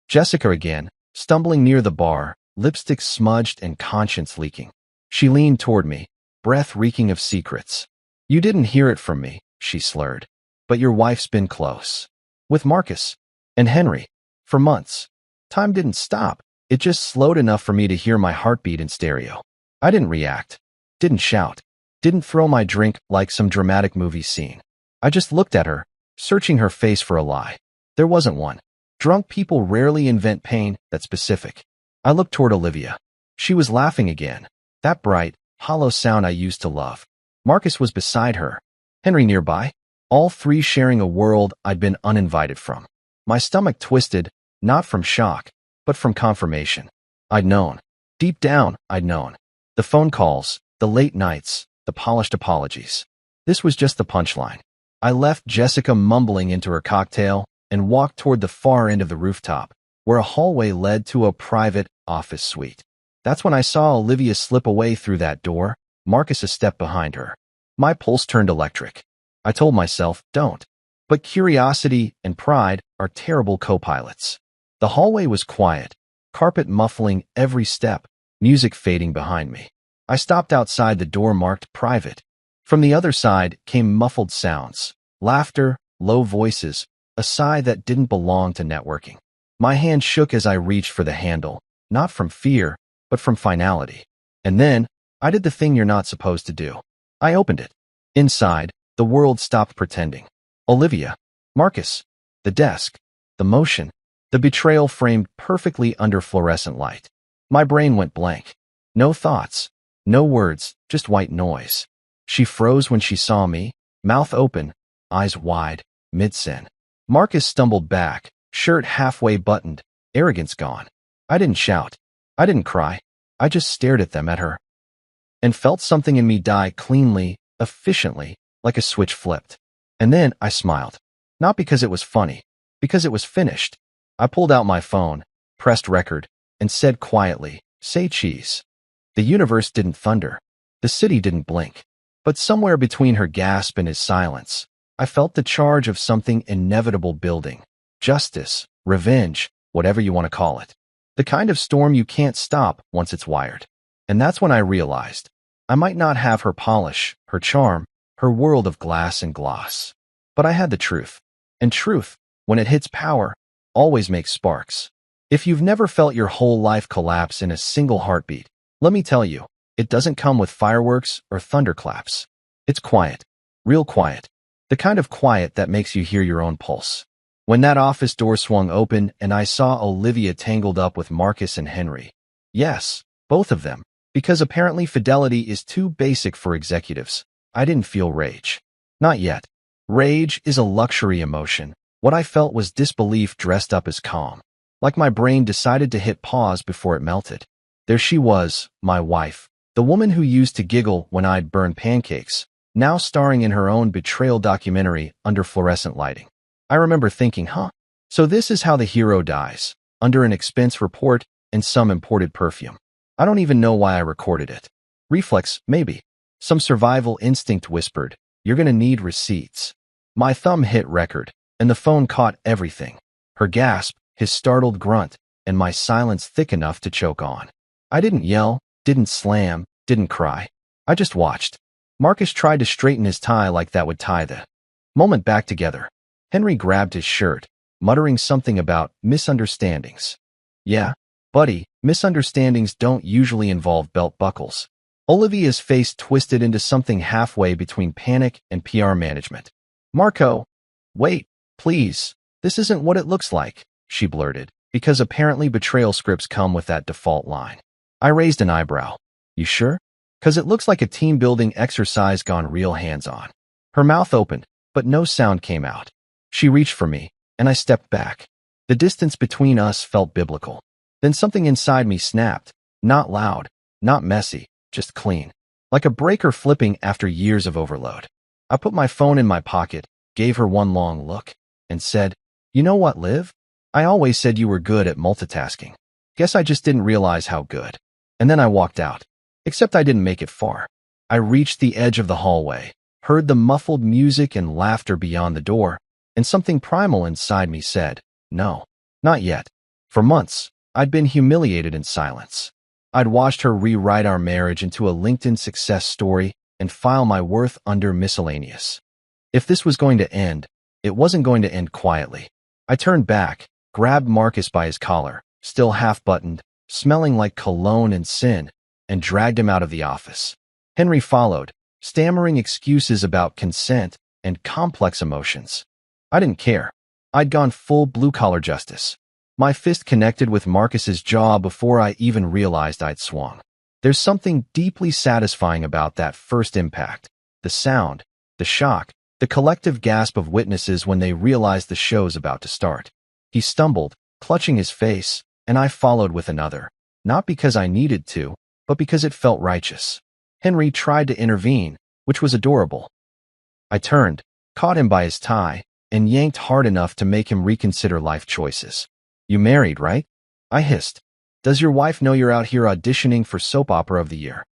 S1: Jessica again, stumbling near the bar, lipstick smudged and conscience leaking. She leaned toward me, breath reeking of secrets. "You didn't hear it from me," she slurred, "but your wife's been close. With Marcus. And Henry. For months. Time didn't stop. It just slowed enough for me to hear my heartbeat in stereo." I didn't react. Didn't shout. Didn't throw my drink like some dramatic movie scene. I just looked at her, searching her face for a lie. There wasn't one. Drunk people rarely invent pain that's specific. I looked toward Olivia. She was laughing again. That bright, hollow sound I used to love. Marcus was beside her. Henry nearby. All three sharing a world I'd been uninvited from. My stomach twisted, not from shock, but from confirmation. I'd known. Deep down, I'd known. The phone calls, the late nights, the polished apologies. This was just the punchline. I left Jessica mumbling into her cocktail and walked toward the far end of the rooftop, where a hallway led to a private office suite. That's when I saw Olivia slip away through that door, Marcus a step behind her. My pulse turned electric. I told myself, don't. But curiosity and pride are terrible co-pilots. The hallway was quiet, carpet muffling every step, music fading behind me. I stopped outside the door marked private. From the other side came muffled sounds, laughter, low voices, a sigh that didn't belong to networking. My hand shook as I reached for the handle, not from fear, but from finality. And then, I did the thing you're not supposed to do. I opened it. Inside, the world stopped pretending. Olivia, Marcus, the desk, the motion, the betrayal framed perfectly under fluorescent light. My brain went blank. No thoughts, no words, just white noise. She froze when she saw me, mouth open, eyes wide, mid-sin. Marcus stumbled back, shirt halfway buttoned, arrogance gone. I didn't shout. I didn't cry. I just stared at them, at her, and felt something in me die cleanly, efficiently, like a switch flipped. And then I smiled. Not because it was funny, because it was finished. I pulled out my phone, pressed record, and said quietly, "Say cheese." The universe didn't thunder. The city didn't blink. But somewhere between her gasp and his silence, I felt the charge of something inevitable building. Justice, revenge, whatever you want to call it. The kind of storm you can't stop once it's wired. And that's when I realized I might not have her polish, her charm, her world of glass and gloss. But I had the truth. And truth, when it hits power, always makes sparks. If you've never felt your whole life collapse in a single heartbeat, let me tell you, it doesn't come with fireworks or thunderclaps. It's quiet, real quiet, the kind of quiet that makes you hear your own pulse. When that office door swung open and I saw Olivia tangled up with Marcus and Henry. Yes, both of them, because apparently fidelity is too basic for executives. I didn't feel rage. Not yet. Rage is a luxury emotion. What I felt was disbelief dressed up as calm. Like my brain decided to hit pause before it melted. There she was, my wife. The woman who used to giggle when I'd burn pancakes, now starring in her own betrayal documentary under fluorescent lighting. I remember thinking, so this is how the hero dies, under an expense report and some imported perfume. I don't even know why I recorded it. Reflex, maybe. Some survival instinct whispered, you're gonna need receipts. My thumb hit record, and the phone caught everything. Her gasp, his startled grunt, and my silence thick enough to choke on. I didn't yell, didn't slam, didn't cry. I just watched. Marcus tried to straighten his tie like that would tie the moment back together. Henry grabbed his shirt, muttering something about misunderstandings. Yeah, buddy, misunderstandings don't usually involve belt buckles. Olivia's face twisted into something halfway between panic and PR management. Marco, wait, please, this isn't what it looks like, she blurted, because apparently betrayal scripts come with that default line. I raised an eyebrow. You sure? 'Cause it looks like a team-building exercise gone real hands-on. Her mouth opened, but no sound came out. She reached for me, and I stepped back. The distance between us felt biblical. Then something inside me snapped. Not loud, not messy, just clean. Like a breaker flipping after years of overload. I put my phone in my pocket, gave her one long look, and said, "You know what, Liv? I always said you were good at multitasking. Guess I just didn't realize how good." And then I walked out. Except I didn't make it far. I reached the edge of the hallway, heard the muffled music and laughter beyond the door, and something primal inside me said, "No, not yet." For months, I'd been humiliated in silence. I'd watched her rewrite our marriage into a LinkedIn success story and file my worth under miscellaneous. If this was going to end, it wasn't going to end quietly. I turned back, grabbed Marcus by his collar, still half-buttoned, smelling like cologne and sin, and dragged him out of the office. Henry followed, stammering excuses about consent and complex emotions. I didn't care. I'd gone full blue-collar justice. My fist connected with Marcus's jaw before I even realized I'd swung. There's something deeply satisfying about that first impact. The sound, the shock, the collective gasp of witnesses when they realize the show's about to start. He stumbled, clutching his face, and I followed with another. Not because I needed to, but because it felt righteous. Henry tried to intervene, which was adorable. I turned, caught him by his tie, and yanked hard enough to make him reconsider life choices. "You married, right?" I hissed. "Does your wife know you're out here auditioning for Soap Opera of the Year?"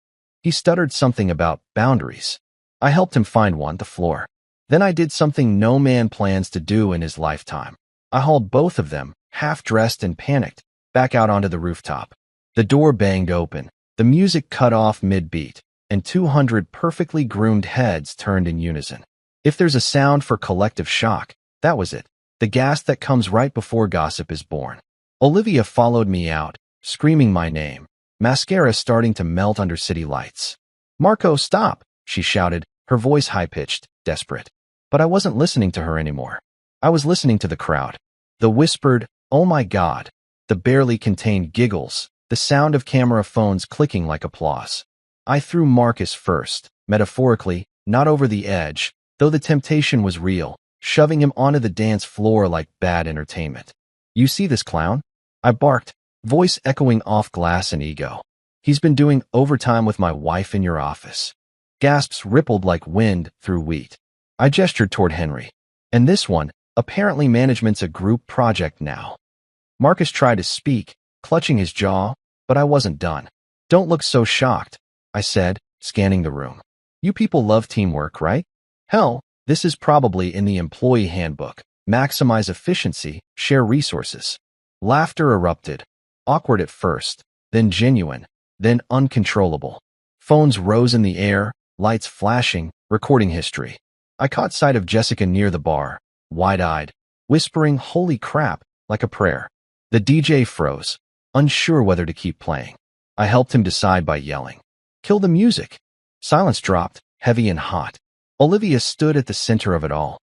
S1: He stuttered something about boundaries. I helped him find one, the floor. Then I did something no man plans to do in his lifetime. I hauled both of them, half-dressed and panicked, back out onto the rooftop. The door banged open, the music cut off mid-beat, and 200 perfectly groomed heads turned in unison. If there's a sound for collective shock, that was it. The gasp that comes right before gossip is born. Olivia followed me out, screaming my name, mascara starting to melt under city lights. "Marco, stop!" she shouted, her voice high-pitched, desperate. But I wasn't listening to her anymore. I was listening to the crowd. The whispered, "Oh my God," the barely contained giggles, the sound of camera phones clicking like applause. I threw Marcus first, metaphorically, not over the edge, though the temptation was real, shoving him onto the dance floor like bad entertainment. "You see this clown?" I barked, voice echoing off glass and ego. "He's been doing overtime with my wife in your office." Gasps rippled like wind through wheat. I gestured toward Henry. "And this one, apparently management's a group project now." Marcus tried to speak, clutching his jaw, but I wasn't done. "Don't look so shocked," I said, scanning the room. "You people love teamwork, right? Hell, this is probably in the employee handbook. Maximize efficiency, share resources." Laughter erupted. Awkward at first, then genuine, then uncontrollable. Phones rose in the air, lights flashing, recording history. I caught sight of Jessica near the bar, wide-eyed, whispering "holy crap" like a prayer. The DJ froze, unsure whether to keep playing. I helped him decide by yelling, "Kill the music." Silence dropped, heavy and hot. Olivia stood at the center of it all.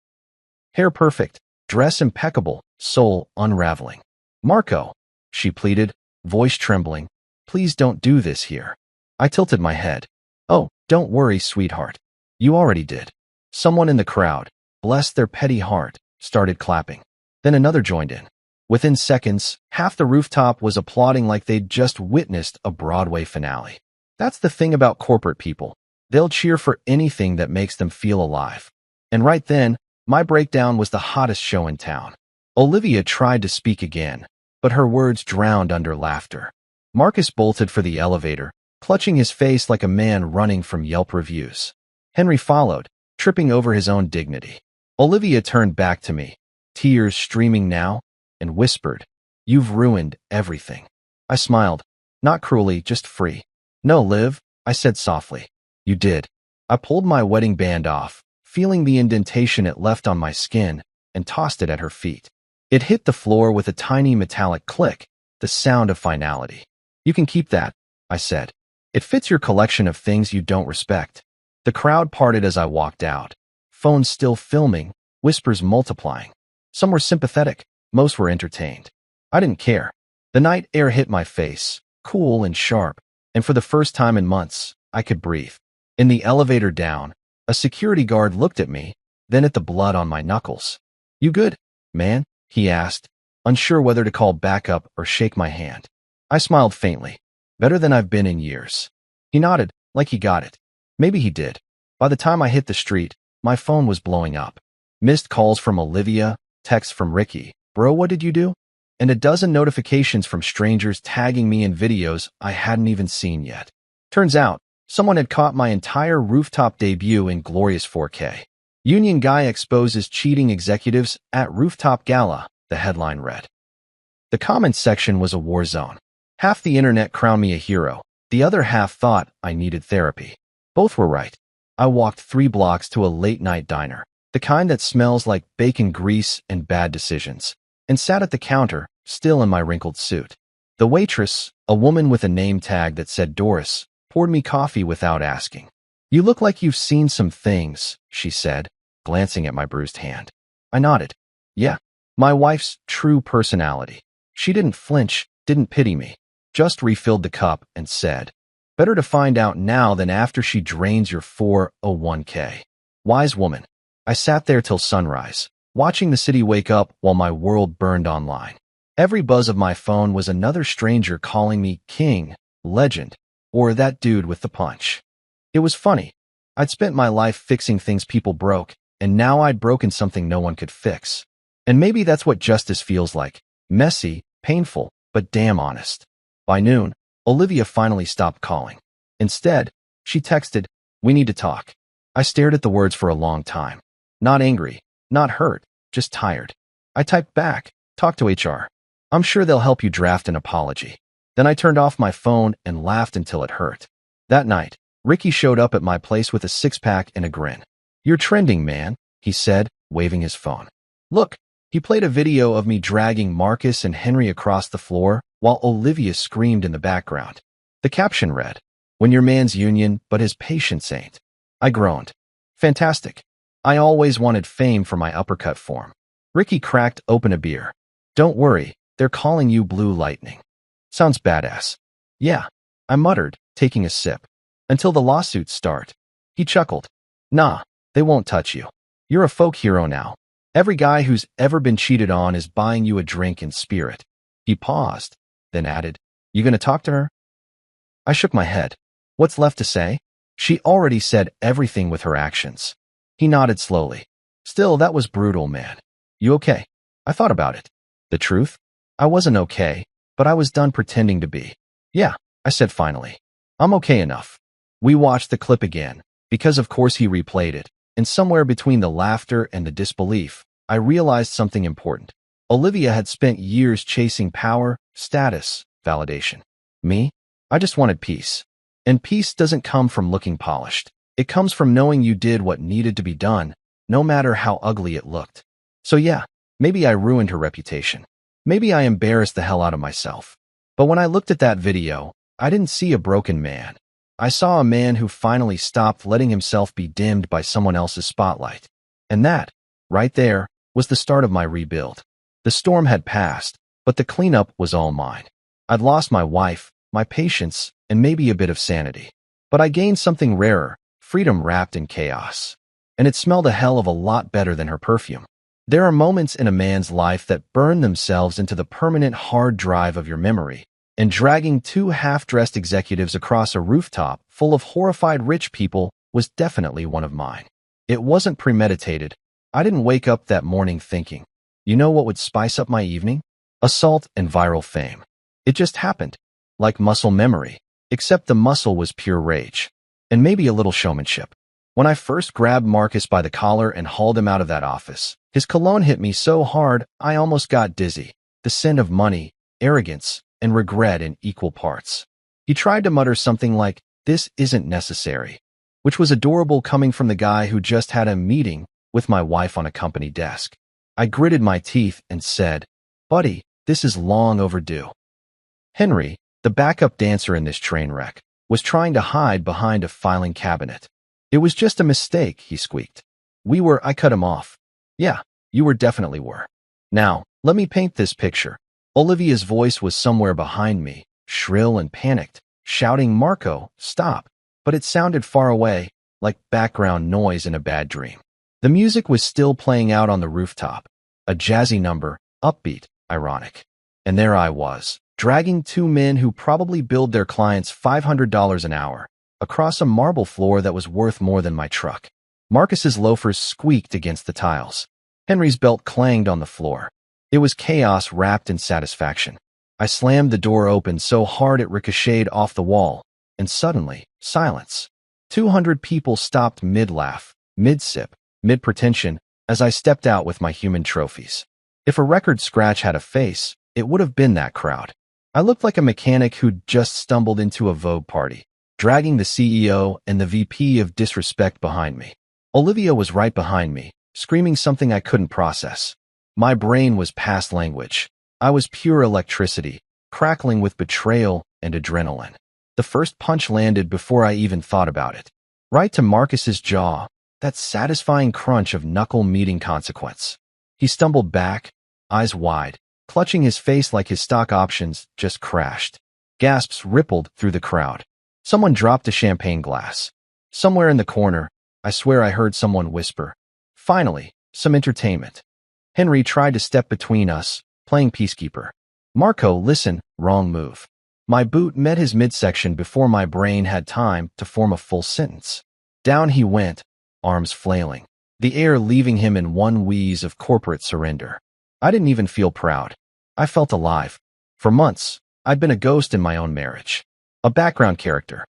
S1: Hair perfect, dress impeccable, soul unraveling. "Marco," she pleaded, voice trembling, "please don't do this here." I tilted my head. "Oh, don't worry, sweetheart. You already did." Someone in the crowd, bless their petty heart, started clapping. Then another joined in. Within seconds, half the rooftop was applauding like they'd just witnessed a Broadway finale. That's the thing about corporate people. They'll cheer for anything that makes them feel alive. And right then, my breakdown was the hottest show in town. Olivia tried to speak again, but her words drowned under laughter. Marcus bolted for the elevator, clutching his face like a man running from Yelp reviews. Henry followed, tripping over his own dignity. Olivia turned back to me, tears streaming now, and whispered, "You've ruined everything." I smiled, not cruelly, just free. "No, Liv," I said softly. "You did." I pulled my wedding band off, feeling the indentation it left on my skin, and tossed it at her feet. It hit the floor with a tiny metallic click, the sound of finality. "You can keep that," I said. "It fits your collection of things you don't respect." The crowd parted as I walked out, phones still filming, whispers multiplying. Some were sympathetic, most were entertained. I didn't care. The night air hit my face, cool and sharp, and for the first time in months, I could breathe. In the elevator down, a security guard looked at me, then at the blood on my knuckles. "You good, man?" he asked, unsure whether to call backup or shake my hand. I smiled faintly. "Better than I've been in years." He nodded, like he got it. Maybe he did. By the time I hit the street, my phone was blowing up. Missed calls from Olivia, texts from Ricky. "Bro, what did you do?" And a dozen notifications from strangers tagging me in videos I hadn't even seen yet. Turns out, someone had caught my entire rooftop debut in glorious 4K. "Union guy exposes cheating executives at rooftop gala," the headline read. The comments section was a war zone. Half the internet crowned me a hero. The other half thought I needed therapy. Both were right. I walked 3 blocks to a late-night diner, the kind that smells like bacon grease and bad decisions, and sat at the counter, still in my wrinkled suit. The waitress, a woman with a name tag that said Doris, poured me coffee without asking. "You look like you've seen some things," she said, glancing at my bruised hand. I nodded. "Yeah, my wife's true personality." She didn't flinch, didn't pity me, just refilled the cup and said, "Better to find out now than after she drains your 401k. Wise woman. I sat there till sunrise, watching the city wake up while my world burned online. Every buzz of my phone was another stranger calling me king, legend, or that dude with the punch. It was funny. I'd spent my life fixing things people broke, and now I'd broken something no one could fix. And maybe that's what justice feels like. Messy, painful, but damn honest. By noon, Olivia finally stopped calling. Instead, she texted, "We need to talk." I stared at the words for a long time. Not angry, not hurt, just tired. I typed back, "Talk to HR. I'm sure they'll help you draft an apology." Then I turned off my phone and laughed until it hurt. That night, Ricky showed up at my place with a six-pack and a grin. "You're trending, man," he said, waving his phone. "Look." He played a video of me dragging Marcus and Henry across the floor while Olivia screamed in the background. The caption read, "When your man's union, but his patience ain't." I groaned. Fantastic. I always wanted fame for my uppercut form. Ricky cracked open a beer. "Don't worry, they're calling you Blue Lightning." Sounds badass. "Yeah," I muttered, taking a sip. "Until the lawsuits start." He chuckled. "Nah, they won't touch you. You're a folk hero now. Every guy who's ever been cheated on is buying you a drink in spirit." He paused, then added, "You gonna talk to her?" I shook my head. What's left to say? She already said everything with her actions. He nodded slowly. "Still, that was brutal, man. You okay?" I thought about it. The truth? I wasn't okay, but I was done pretending to be. "Yeah," I said finally. "I'm okay enough." We watched the clip again, because of course he replayed it, and somewhere between the laughter and the disbelief, I realized something important. Olivia had spent years chasing power, status, validation. Me? I just wanted peace. And peace doesn't come from looking polished. It comes from knowing you did what needed to be done, no matter how ugly it looked. So yeah, maybe I ruined her reputation. Maybe I embarrassed the hell out of myself. But when I looked at that video, I didn't see a broken man. I saw a man who finally stopped letting himself be dimmed by someone else's spotlight. And that, right there, was the start of my rebuild. The storm had passed, but the cleanup was all mine. I'd lost my wife, my patience, and maybe a bit of sanity. But I gained something rarer, freedom wrapped in chaos. And it smelled a hell of a lot better than her perfume. There are moments in a man's life that burn themselves into the permanent hard drive of your memory, and dragging 2 half-dressed executives across a rooftop full of horrified rich people was definitely one of mine. It wasn't premeditated. I didn't wake up that morning thinking, you know what would spice up my evening? Assault and viral fame. It just happened. Like muscle memory, except the muscle was pure rage. And maybe a little showmanship. When I first grabbed Marcus by the collar and hauled him out of that office, his cologne hit me so hard I almost got dizzy. The scent of money, arrogance, and regret in equal parts. He tried to mutter something like, "This isn't necessary," which was adorable coming from the guy who just had a meeting with my wife on a company desk. I gritted my teeth and said, "Buddy, this is long overdue." Henry, the backup dancer in this train wreck, was trying to hide behind a filing cabinet. "It was just a mistake," he squeaked. I cut him off. "Yeah, you definitely were. Now, let me paint this picture." Olivia's voice was somewhere behind me, shrill and panicked, shouting, "Marco, stop." but it sounded far away, like background noise in a bad dream. The music was still playing out on the rooftop, a jazzy number, upbeat, ironic. And there I was, dragging two men who probably billed their clients $500 an hour, across a marble floor that was worth more than my truck. Marcus's loafers squeaked against the tiles. Henry's belt clanged on the floor. It was chaos wrapped in satisfaction. I slammed the door open so hard it ricocheted off the wall, and suddenly, silence. 200 people stopped mid-laugh, mid-sip, mid-pretension, as I stepped out with my human trophies. If a record scratch had a face, it would have been that crowd. I looked like a mechanic who'd just stumbled into a Vogue party, dragging the CEO and the VP of disrespect behind me. Olivia was right behind me, screaming something I couldn't process. My brain was past language. I was pure electricity, crackling with betrayal and adrenaline. The first punch landed before I even thought about it. Right to Marcus's jaw, that satisfying crunch of knuckle meeting consequence. He stumbled back, eyes wide, clutching his face like his stock options just crashed. Gasps rippled through the crowd. Someone dropped a champagne glass. Somewhere in the corner, I swear I heard someone whisper, "Finally, some entertainment." Henry tried to step between us, playing peacekeeper. "Marco, listen, wrong move." My boot met his midsection before my brain had time to form a full sentence. Down he went, arms flailing, the air leaving him in one wheeze of corporate surrender. I didn't even feel proud. I felt alive. For months, I'd been a ghost in my own marriage, a background character.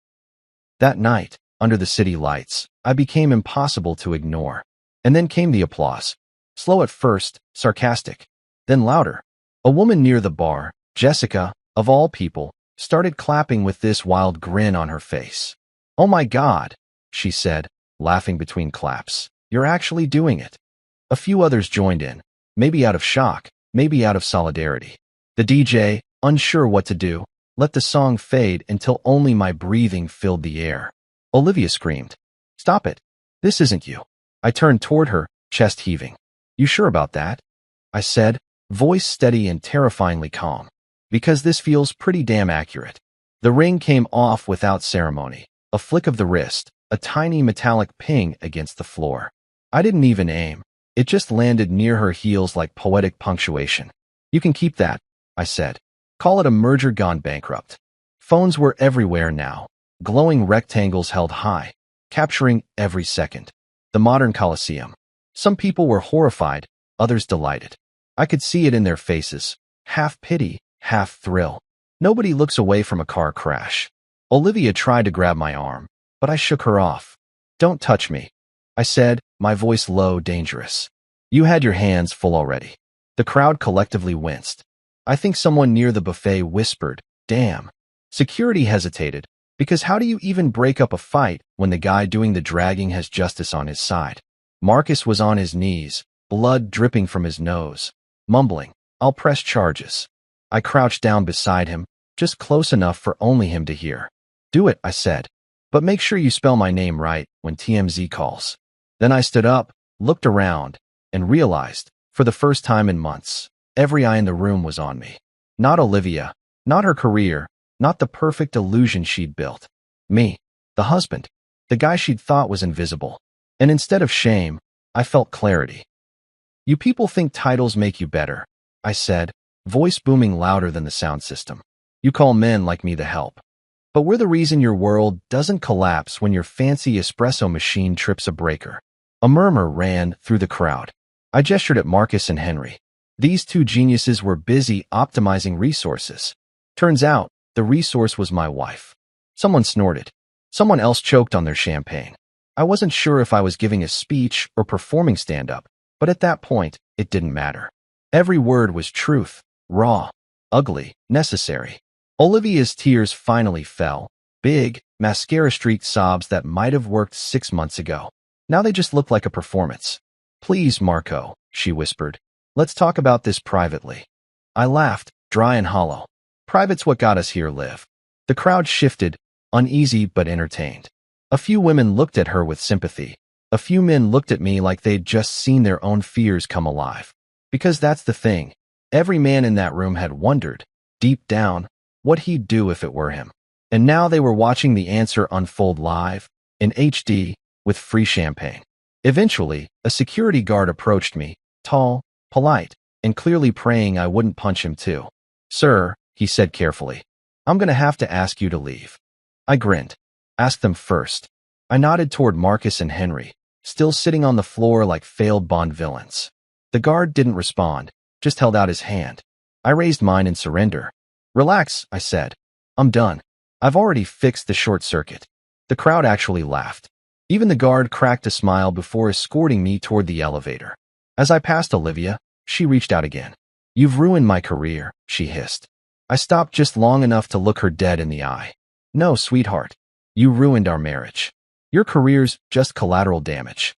S1: That night, under the city lights, I became impossible to ignore. And then came the applause. Slow at first, sarcastic, then louder. A woman near the bar, Jessica, of all people, started clapping with this wild grin on her face. "Oh my God," she said, laughing between claps. "You're actually doing it." A few others joined in, maybe out of shock, maybe out of solidarity. The DJ, unsure what to do, let the song fade until only my breathing filled the air. Olivia screamed, "Stop it. This isn't you." I turned toward her, chest heaving. "You sure about that?" I said, voice steady and terrifyingly calm. "Because this feels pretty damn accurate." The ring came off without ceremony. A flick of the wrist, a tiny metallic ping against the floor. I didn't even aim. It just landed near her heels like poetic punctuation. "You can keep that," I said. "Call it a merger gone bankrupt." Phones were everywhere now, glowing rectangles held high, capturing every second. The modern Colosseum. Some people were horrified, others delighted. I could see it in their faces, half pity, half thrill. Nobody looks away from a car crash. Olivia tried to grab my arm, but I shook her off. "Don't touch me," I said, my voice low, dangerous. "You had your hands full already." The crowd collectively winced. I think someone near the buffet whispered, "Damn." Security hesitated, because how do you even break up a fight when the guy doing the dragging has justice on his side? Marcus was on his knees, blood dripping from his nose, mumbling, "I'll press charges." I crouched down beside him, just close enough for only him to hear. "Do it," I said. "But make sure you spell my name right when TMZ calls." Then I stood up, looked around, and realized, for the first time in months, every eye in the room was on me. Not Olivia, not her career, not the perfect illusion she'd built. Me, the husband, the guy she'd thought was invisible. And instead of shame, I felt clarity. "You people think titles make you better," I said, voice booming louder than the sound system. "You call men like me the help. But we're the reason your world doesn't collapse when your fancy espresso machine trips a breaker." A murmur ran through the crowd. I gestured at Marcus and Henry. These two geniuses were busy optimizing resources. Turns out, the resource was my wife. Someone snorted. Someone else choked on their champagne. I wasn't sure if I was giving a speech or performing stand-up, but at that point, it didn't matter. Every word was truth, raw, ugly, necessary. Olivia's tears finally fell, big, mascara-streaked sobs that might have worked 6 months ago. Now they just looked like a performance. "Please, Marco," she whispered. "Let's talk about this privately." I laughed, dry and hollow. Private's what got us here, Liv. The crowd shifted, uneasy but entertained. A few women looked at her with sympathy. A few men looked at me like they'd just seen their own fears come alive. Because that's the thing. Every man in that room had wondered, deep down, what he'd do if it were him. And now they were watching the answer unfold live, in HD, with free champagne. Eventually, a security guard approached me, tall, polite, and clearly praying I wouldn't punch him too. "Sir," he said carefully, "I'm gonna have to ask you to leave." I grinned. "Ask them first." I nodded toward Marcus and Henry, still sitting on the floor like failed Bond villains. The guard didn't respond, just held out his hand. I raised mine in surrender. "Relax," I said. "I'm done. I've already fixed the short circuit." The crowd actually laughed. Even the guard cracked a smile before escorting me toward the elevator. As I passed Olivia, she reached out again. "You've ruined my career," she hissed. I stopped just long enough to look her dead in the eye. "No, sweetheart. You ruined our marriage. Your career's just collateral damage."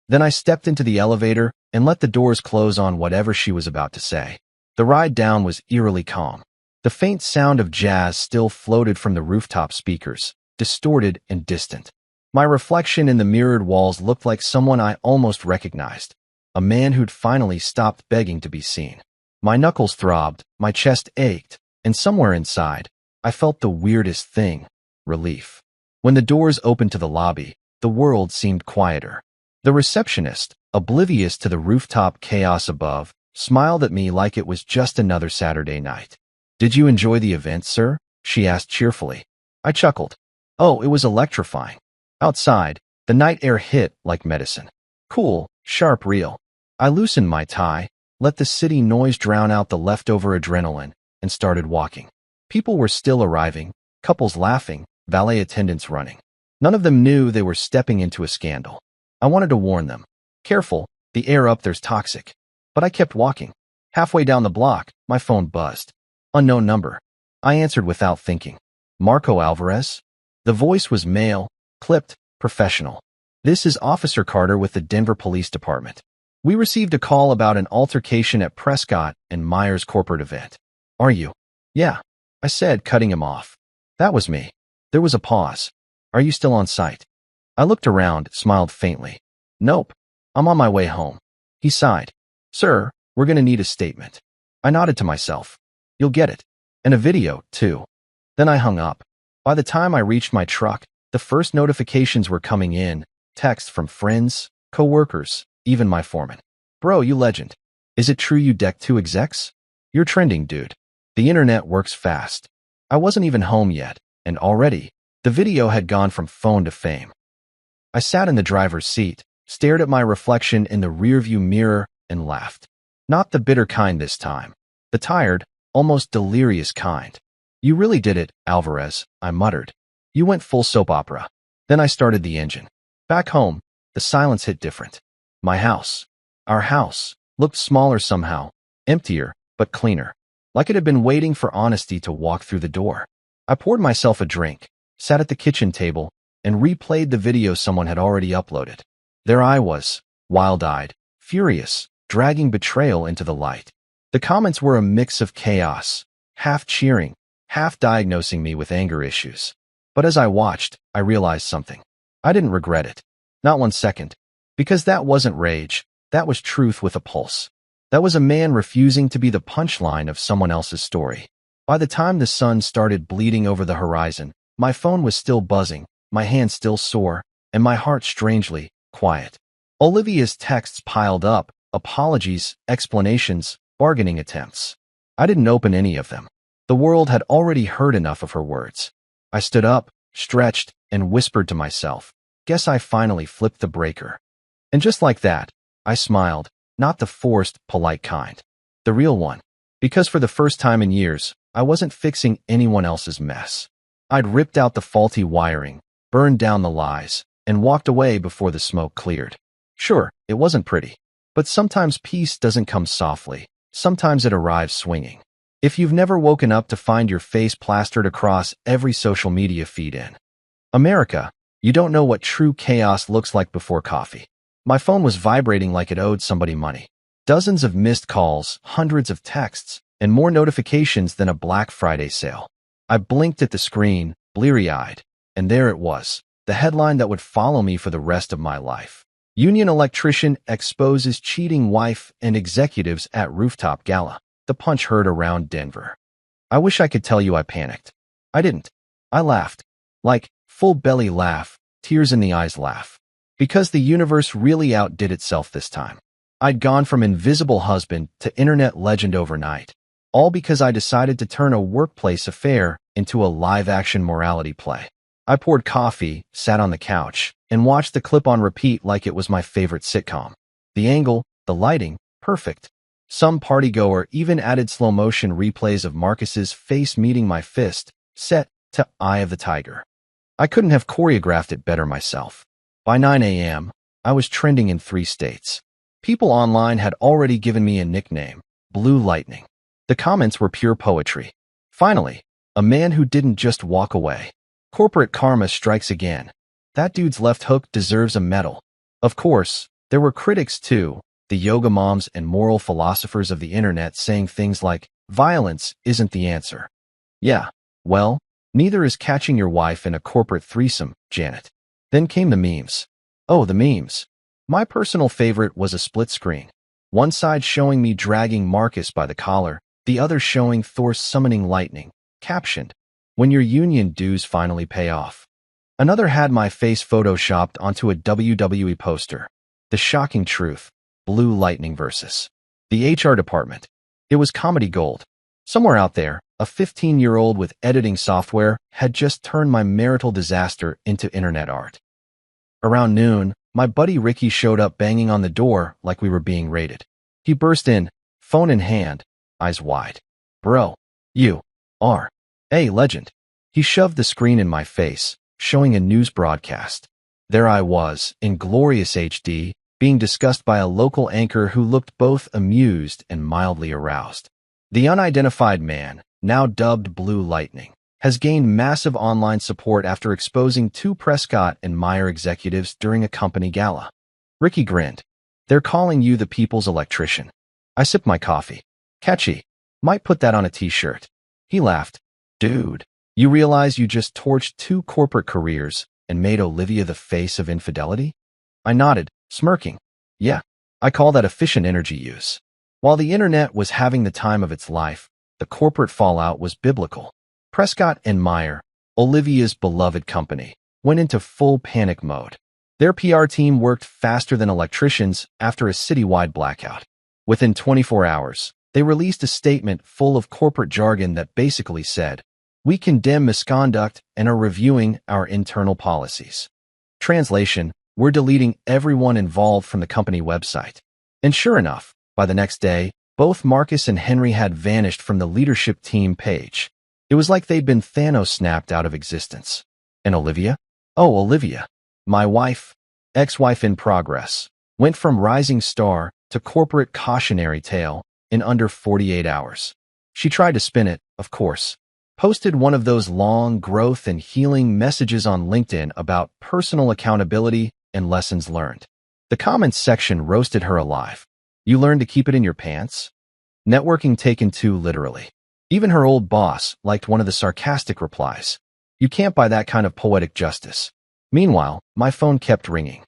S1: Then I stepped into the elevator and let the doors close on whatever she was about to say. The ride down was eerily calm. The faint sound of jazz still floated from the rooftop speakers, distorted and distant. My reflection in the mirrored walls looked like someone I almost recognized, a man who'd finally stopped begging to be seen. My knuckles throbbed, my chest ached, and somewhere inside, I felt the weirdest thing: relief. When the doors opened to the lobby, the world seemed quieter. The receptionist, oblivious to the rooftop chaos above, smiled at me like it was just another Saturday night. "Did you enjoy the event, sir?" she asked cheerfully. I chuckled. "Oh, it was electrifying. Outside, the night air hit like medicine. Cool, sharp, real." I loosened my tie, let the city noise drown out the leftover adrenaline, and started walking. People were still arriving, couples laughing, valet attendants running. None of them knew they were stepping into a scandal. I wanted to warn them. "Careful, the air up there's toxic." But I kept walking. Halfway down the block, my phone buzzed. Unknown number. I answered without thinking. "Marco Alvarez?" The voice was male, clipped, professional. "This is Officer Carter with the Denver Police Department. We received a call about an altercation at Prescott and Myers' corporate event." "Are you?" "Yeah," I said, cutting him off. That was me. There was a pause. "Are you still on site?" I looked around, smiled faintly. "Nope. I'm on my way home." He sighed. "Sir, we're gonna need a statement." I nodded to myself. "You'll get it. And a video, too." Then I hung up. By the time I reached my truck, the first notifications were coming in, texts from friends, co-workers, even my foreman. "Bro, you legend. Is it true you decked 2 execs? You're trending, dude." The internet works fast. I wasn't even home yet, and already, the video had gone from phone to fame. I sat in the driver's seat, stared at my reflection in the rearview mirror, and laughed. Not the bitter kind this time. The tired, almost delirious kind. "You really did it, Alvarez," I muttered. "You went full soap opera." Then I started the engine. Back home, the silence hit different. My house, our house, looked smaller somehow, emptier, but cleaner. Like it had been waiting for honesty to walk through the door. I poured myself a drink, sat at the kitchen table, and replayed the video someone had already uploaded. There I was, wild-eyed, furious, dragging betrayal into the light. The comments were a mix of chaos, half cheering, half diagnosing me with anger issues. But as I watched, I realized something. I didn't regret it. Not 1 second. Because that wasn't rage, that was truth with a pulse. That was a man refusing to be the punchline of someone else's story. By the time the sun started bleeding over the horizon, my phone was still buzzing, my hands still sore, and my heart strangely quiet. Olivia's texts piled up, apologies, explanations, bargaining attempts. I didn't open any of them. The world had already heard enough of her words. I stood up, stretched, and whispered to myself, "Guess I finally flipped the breaker." And just like that, I smiled, not the forced, polite kind. The real one. Because for the first time in years, I wasn't fixing anyone else's mess. I'd ripped out the faulty wiring, burned down the lies, and walked away before the smoke cleared. Sure, it wasn't pretty. But sometimes peace doesn't come softly. Sometimes it arrives swinging. If you've never woken up to find your face plastered across every social media feed in America, you don't know what true chaos looks like before coffee. My phone was vibrating like it owed somebody money. Dozens of missed calls, hundreds of texts, and more notifications than a Black Friday sale. I blinked at the screen, bleary-eyed, and there it was, the headline that would follow me for the rest of my life. Union electrician exposes cheating wife and executives at rooftop gala. The punch heard around Denver. I wish I could tell you I panicked. I didn't. I laughed. Like, full belly laugh, tears in the eyes laugh. Because the universe really outdid itself this time. I'd gone from invisible husband to internet legend overnight. All because I decided to turn a workplace affair into a live-action morality play. I poured coffee, sat on the couch, and watched the clip on repeat like it was my favorite sitcom. The angle, the lighting, perfect. Some partygoer even added slow-motion replays of Marcus's face meeting my fist, set to Eye of the Tiger. I couldn't have choreographed it better myself. By 9 a.m., I was trending in 3 states. People online had already given me a nickname, Blue Lightning. The comments were pure poetry. Finally, a man who didn't just walk away. Corporate karma strikes again. That dude's left hook deserves a medal. Of course, there were critics too, the yoga moms and moral philosophers of the internet saying things like, violence isn't the answer. Yeah, well, neither is catching your wife in a corporate threesome, Janet. Then came the memes. Oh, the memes. My personal favorite was a split screen. One side showing me dragging Marcus by the collar, the other showing Thor summoning lightning, captioned, when your union dues finally pay off. Another had my face photoshopped onto a WWE poster. The shocking truth, Blue Lightning versus the HR department. It was comedy gold. Somewhere out there, a 15-year-old with editing software had just turned my marital disaster into internet art. Around noon, my buddy Ricky showed up banging on the door like we were being raided. He burst in, phone in hand, eyes wide. Bro, you are a legend. He shoved the screen in my face, showing a news broadcast. There I was, in glorious HD, being discussed by a local anchor who looked both amused and mildly aroused. The unidentified man, now dubbed Blue Lightning, has gained massive online support after exposing 2 Prescott and Meyer executives during a company gala. Ricky grinned. They're calling you the people's electrician. I sipped my coffee. Catchy. Might put that on a t-shirt. He laughed. Dude, you realize you just torched 2 corporate careers and made Olivia the face of infidelity? I nodded, smirking. Yeah, I call that efficient energy use. While the internet was having the time of its life, the corporate fallout was biblical. Prescott and Meyer, Olivia's beloved company, went into full panic mode. Their PR team worked faster than electricians after a citywide blackout. Within 24 hours, they released a statement full of corporate jargon that basically said, "We condemn misconduct and are reviewing our internal policies." Translation, we're deleting everyone involved from the company website. And sure enough, by the next day, both Marcus and Henry had vanished from the leadership team page. It was like they'd been Thanos snapped out of existence. And Olivia? Oh, Olivia. My wife, ex-wife in progress, went from rising star to corporate cautionary tale in under 48 hours. She tried to spin it, of course. Posted one of those long growth and healing messages on LinkedIn about personal accountability and lessons learned. The comments section roasted her alive. You learned to keep it in your pants? Networking taken too literally. Even her old boss liked one of the sarcastic replies. You can't buy that kind of poetic justice. Meanwhile, my phone kept ringing.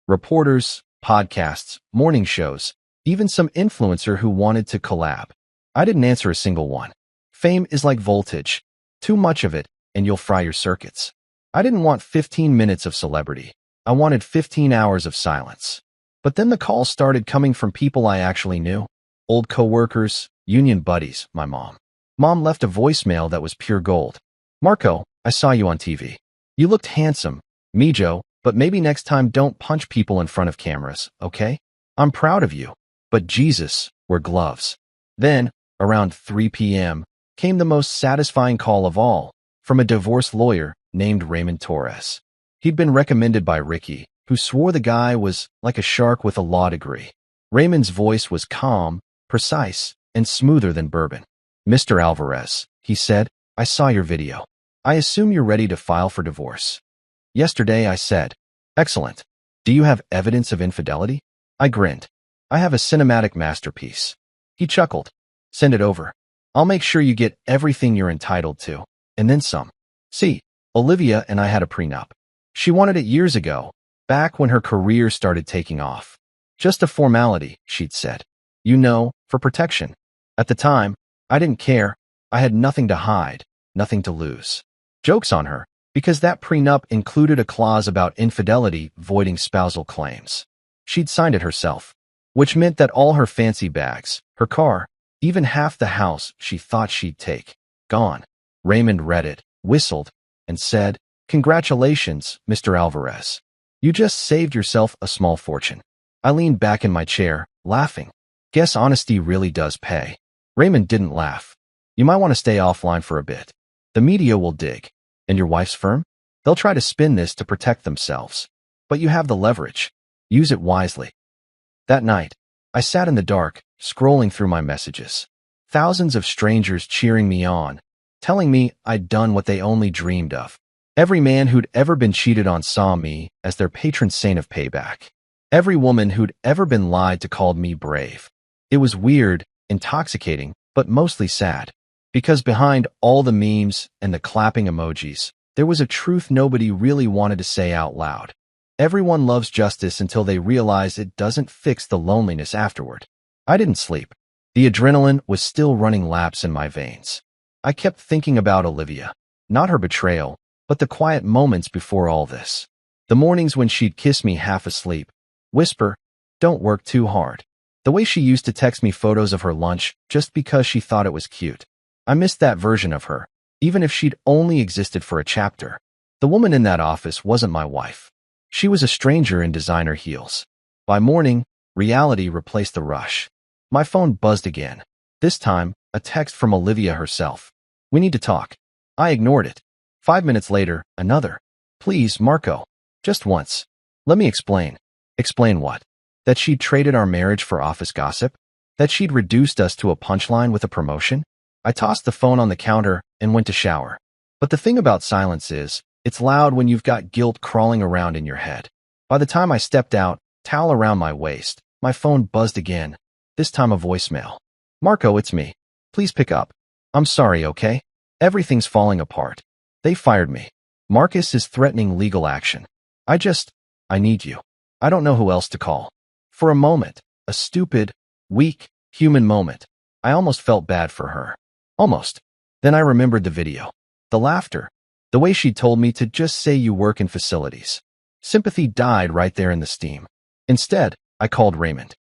S1: Reporters, podcasts, morning shows, even some influencer who wanted to collab. I didn't answer a single one. Fame is like voltage. Too much of it, and you'll fry your circuits. I didn't want 15 minutes of celebrity. I wanted 15 hours of silence. But then the calls started coming from people I actually knew. Old coworkers, union buddies, my mom. Mom left a voicemail that was pure gold. Marco, I saw you on TV. You looked handsome. Me, Joe, but maybe next time don't punch people in front of cameras, okay? I'm proud of you. But Jesus, wear gloves. Then, around 3 p.m., came the most satisfying call of all, from a divorce lawyer named Raymond Torres. He'd been recommended by Ricky, who swore the guy was like a shark with a law degree. Raymond's voice was calm, precise, and smoother than bourbon. Mr. Alvarez, he said, I saw your video. I assume you're ready to file for divorce. Yesterday I said, excellent. Do you have evidence of infidelity? I grinned. I have a cinematic masterpiece. He chuckled. Send it over. I'll make sure you get everything you're entitled to, and then some. See, Olivia and I had a prenup. She wanted it years ago, back when her career started taking off. Just a formality, she'd said. You know, for protection. At the time, I didn't care. I had nothing to hide, nothing to lose. Joke's on her, because that prenup included a clause about infidelity voiding spousal claims. She'd signed it herself, which meant that all her fancy bags, her car, even half the house she thought she'd take, gone. Raymond read it, whistled, and said, "Congratulations, Mr. Alvarez. You just saved yourself a small fortune." I leaned back in my chair, laughing. Guess honesty really does pay. Raymond didn't laugh. "You might want to stay offline for a bit. The media will dig. And your wife's firm? They'll try to spin this to protect themselves. But you have the leverage. Use it wisely." That night, I sat in the dark, scrolling through my messages. Thousands of strangers cheering me on, telling me I'd done what they only dreamed of. Every man who'd ever been cheated on saw me as their patron saint of payback. Every woman who'd ever been lied to called me brave. It was weird, intoxicating, but mostly sad. Because behind all the memes and the clapping emojis, there was a truth nobody really wanted to say out loud. Everyone loves justice until they realize it doesn't fix the loneliness afterward. I didn't sleep. The adrenaline was still running laps in my veins. I kept thinking about Olivia. Not her betrayal, but the quiet moments before all this. The mornings when she'd kiss me half asleep, whisper, "Don't work too hard." The way she used to text me photos of her lunch just because she thought it was cute. I missed that version of her, even if she'd only existed for a chapter. The woman in that office wasn't my wife. She was a stranger in designer heels. By morning, reality replaced the rush. My phone buzzed again. This time, a text from Olivia herself. "We need to talk." I ignored it. 5 minutes later, another. "Please, Marco. Just once. Let me explain." Explain what? That she'd traded our marriage for office gossip? That she'd reduced us to a punchline with a promotion? I tossed the phone on the counter and went to shower. But the thing about silence is, it's loud when you've got guilt crawling around in your head. By the time I stepped out, towel around my waist, my phone buzzed again, this time a voicemail. "Marco, it's me. Please pick up. I'm sorry, okay? Everything's falling apart. They fired me. Marcus is threatening legal action. I need you. I don't know who else to call." For a moment, a stupid, weak, human moment, I almost felt bad for her. Almost. Then I remembered the video. The laughter. The way she told me to just say you work in facilities. Sympathy died right there in the steam. Instead, I called Raymond.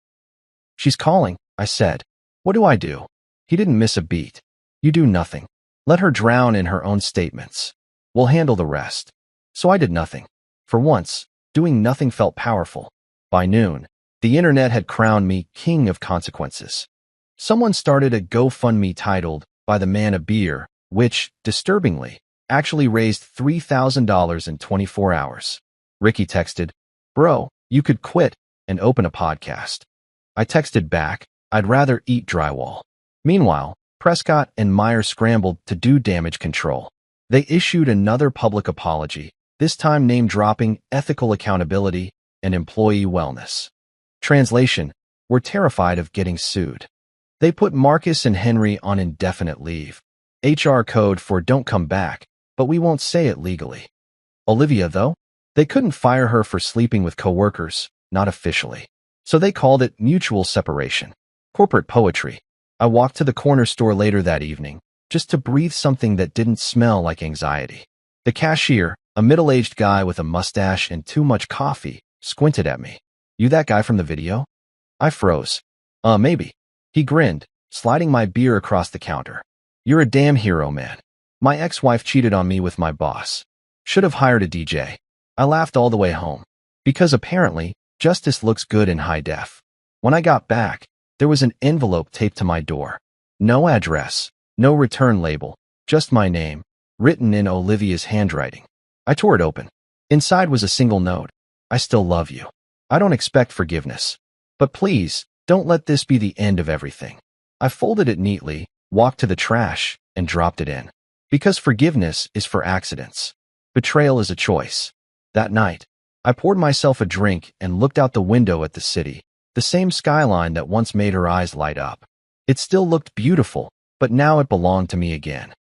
S1: "She's calling," I said. "What do I do?" He didn't miss a beat. "You do nothing. Let her drown in her own statements. We'll handle the rest." So I did nothing. For once, doing nothing felt powerful. By noon, the internet had crowned me king of consequences. Someone started a GoFundMe titled, "Buy the Man a Beer," which, disturbingly, actually raised $3,000 in 24 hours. Ricky texted, "Bro, you could quit and open a podcast." I texted back, "I'd rather eat drywall." Meanwhile, Prescott and Meyer scrambled to do damage control. They issued another public apology, this time name-dropping ethical accountability and employee wellness. Translation, we're terrified of getting sued. They put Marcus and Henry on indefinite leave. HR code for "don't come back," but we won't say it legally. Olivia, though? They couldn't fire her for sleeping with coworkers, not officially. So they called it mutual separation. Corporate poetry. I walked to the corner store later that evening, just to breathe something that didn't smell like anxiety. The cashier, a middle-aged guy with a mustache and too much coffee, squinted at me. "You that guy from the video?" I froze. Maybe." He grinned, sliding my beer across the counter. "You're a damn hero, man. My ex-wife cheated on me with my boss. Should have hired a DJ." I laughed all the way home. Because apparently, justice looks good in high def. When I got back, there was an envelope taped to my door. No address, no return label, just my name, written in Olivia's handwriting. I tore it open. Inside was a single note. "I still love you. I don't expect forgiveness. But please, don't let this be the end of everything." I folded it neatly, walked to the trash, and dropped it in. Because forgiveness is for accidents. Betrayal is a choice. That night, I poured myself a drink and looked out the window at the city, the same skyline that once made her eyes light up. It still looked beautiful, but now it belonged to me again.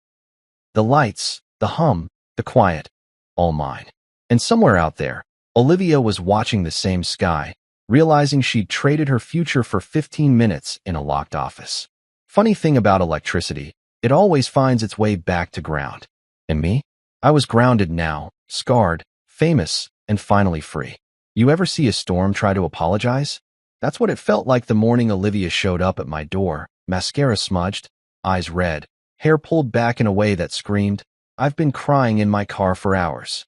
S1: The lights, the hum, the quiet, all mine. And somewhere out there, Olivia was watching the same sky, realizing she'd traded her future for 15 minutes in a locked office. Funny thing about electricity, it always finds its way back to ground. And me? I was grounded now, scarred, famous, and finally free. You ever see a storm try to apologize? That's what it felt like the morning Olivia showed up at my door, mascara smudged, eyes red, hair pulled back in a way that screamed, "I've been crying in my car for hours."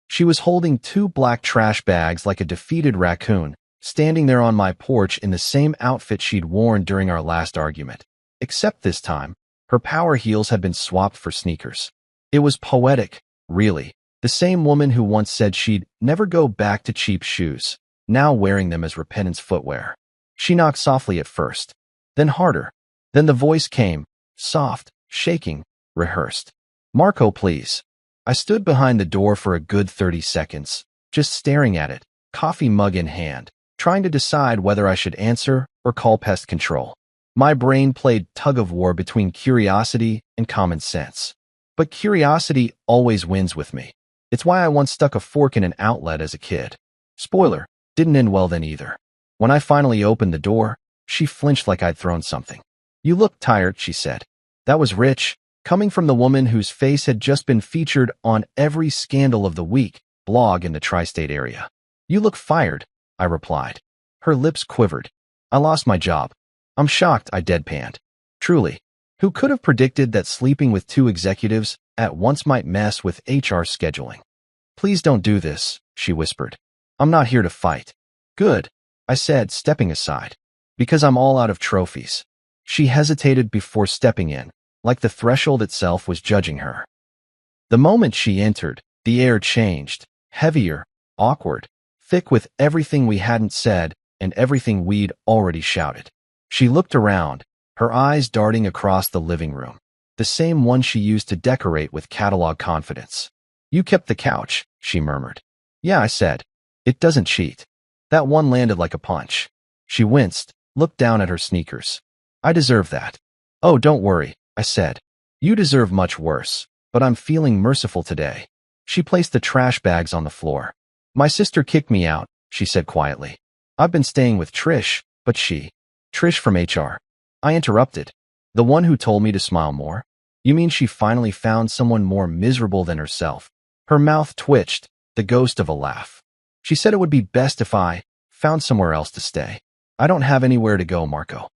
S1: She was holding 2 black trash bags like a defeated raccoon, standing there on my porch in the same outfit she'd worn during our last argument. Except this time, her power heels had been swapped for sneakers. It was poetic, really. The same woman who once said she'd never go back to cheap shoes, now wearing them as repentance footwear. She knocked softly at first, then harder. Then the voice came, soft, shaking, rehearsed. "Marco, please." I stood behind the door for a good 30 seconds, just staring at it, coffee mug in hand, trying to decide whether I should answer or call pest control. My brain played tug-of-war between curiosity and common sense. But curiosity always wins with me. It's why I once stuck a fork in an outlet as a kid. Spoiler, didn't end well then either. When I finally opened the door, she flinched like I'd thrown something. "You look tired," she said. That was rich, coming from the woman whose face had just been featured on every scandal of the week blog in the tri-state area. "You look fired," I replied. Her lips quivered. "I lost my job." "I'm shocked," I deadpanned. Truly, who could have predicted that sleeping with 2 executives at once might mess with HR scheduling? "Please don't do this," she whispered. "I'm not here to fight." "Good," I said, stepping aside. "Because I'm all out of trophies." She hesitated before stepping in, like the threshold itself was judging her. The moment she entered, the air changed, heavier, awkward, thick with everything we hadn't said and everything we'd already shouted. She looked around, her eyes darting across the living room, the same one she used to decorate with catalog confidence. "You kept the couch," she murmured. "Yeah," I said. "It doesn't cheat." That one landed like a punch. She winced, looked down at her sneakers. "I deserve that." "Oh, don't worry," I said. "You deserve much worse, but I'm feeling merciful today." She placed the trash bags on the floor. "My sister kicked me out," she said quietly. "I've been staying with Trish, but Trish from HR." I interrupted. "The one who told me to smile more? You mean she finally found someone more miserable than herself?" Her mouth twitched, the ghost of a laugh. "She said it would be best if I found somewhere else to stay." "I don't have anywhere to go, Marco."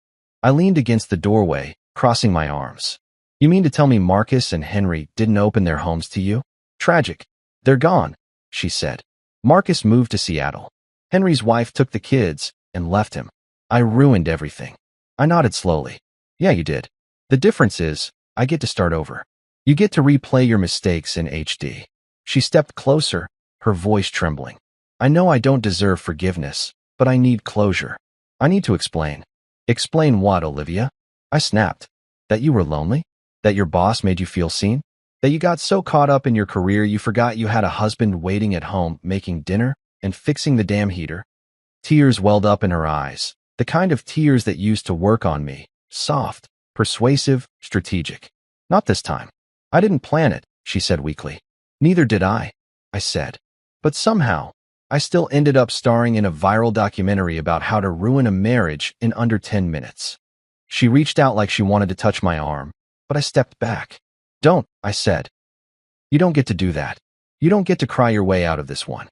S1: I leaned against the doorway, crossing my arms. "You mean to tell me Marcus and Henry didn't open their homes to you?" "Tragic. They're gone," she said. "Marcus moved to Seattle. Henry's wife took the kids and left him. I ruined everything." I nodded slowly. "Yeah, you did. The difference is, I get to start over. You get to replay your mistakes in HD." She stepped closer, her voice trembling. "I know I don't deserve forgiveness, but I need closure. I need to explain." "Explain what, Olivia?" I snapped. "That you were lonely? That your boss made you feel seen? That you got so caught up in your career you forgot you had a husband waiting at home making dinner and fixing the damn heater?" Tears welled up in her eyes, the kind of tears that used to work on me, soft, persuasive, strategic. "Not this time. I didn't plan it," she said weakly. "Neither did I said. "But somehow, I still ended up starring in a viral documentary about how to ruin a marriage in under 10 minutes. She reached out like she wanted to touch my arm, but I stepped back. "Don't," I said. "You don't get to do that. You don't get to cry your way out of this one."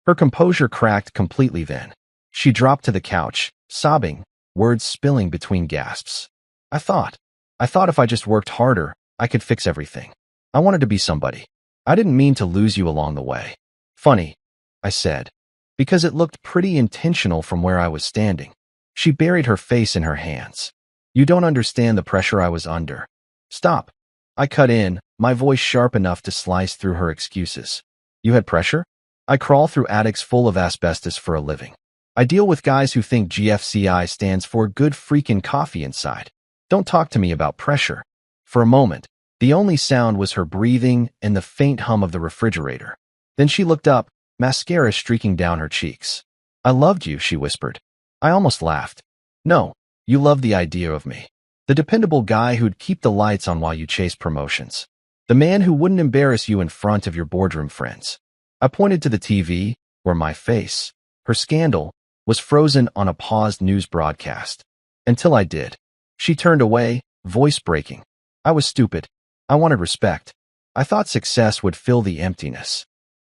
S1: Her composure cracked completely then. She dropped to the couch, sobbing, words spilling between gasps. I thought if I just worked harder, I could fix everything. I wanted to be somebody. I didn't mean to lose you along the way." "Funny," I said, because it looked pretty intentional from where I was standing. She buried her face in her hands. "You don't understand the pressure I was under." "Stop." I cut in, my voice sharp enough to slice through her excuses. "You had pressure? I crawl through attics full of asbestos for a living. I deal with guys who think GFCI stands for good freaking coffee inside. Don't talk to me about pressure." For a moment, the only sound was her breathing and the faint hum of the refrigerator. Then she looked up, mascara streaking down her cheeks. "I loved you," she whispered. I almost laughed. "No, you loved the idea of me. The dependable guy who'd keep the lights on while you chased promotions. The man who wouldn't embarrass you in front of your boardroom friends." I pointed to the TV, where my face, her scandal, was frozen on a paused news broadcast. Until I did. She turned away, voice breaking. "I was stupid. I wanted respect. I thought success would fill the emptiness.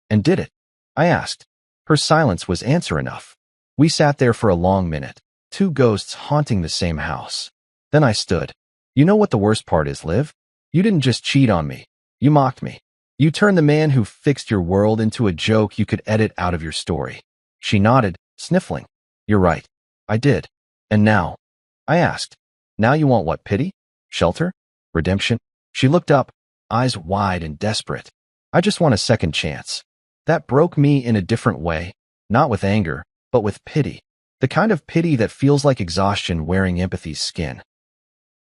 S1: And did it? I asked. Her silence was answer enough. We sat there for a long minute, two ghosts haunting the same house. Then I stood. You know what the worst part is, Liv? You didn't just cheat on me. You mocked me. You turned the man who fixed your world into a joke you could edit out of your story. She nodded, sniffling. You're right. I did. And now? I asked. Now you want what, pity? Shelter? Redemption? She looked up, eyes wide and desperate. I just want a second chance. That broke me in a different way, not with anger, but with pity. The kind of pity that feels like exhaustion wearing empathy's skin.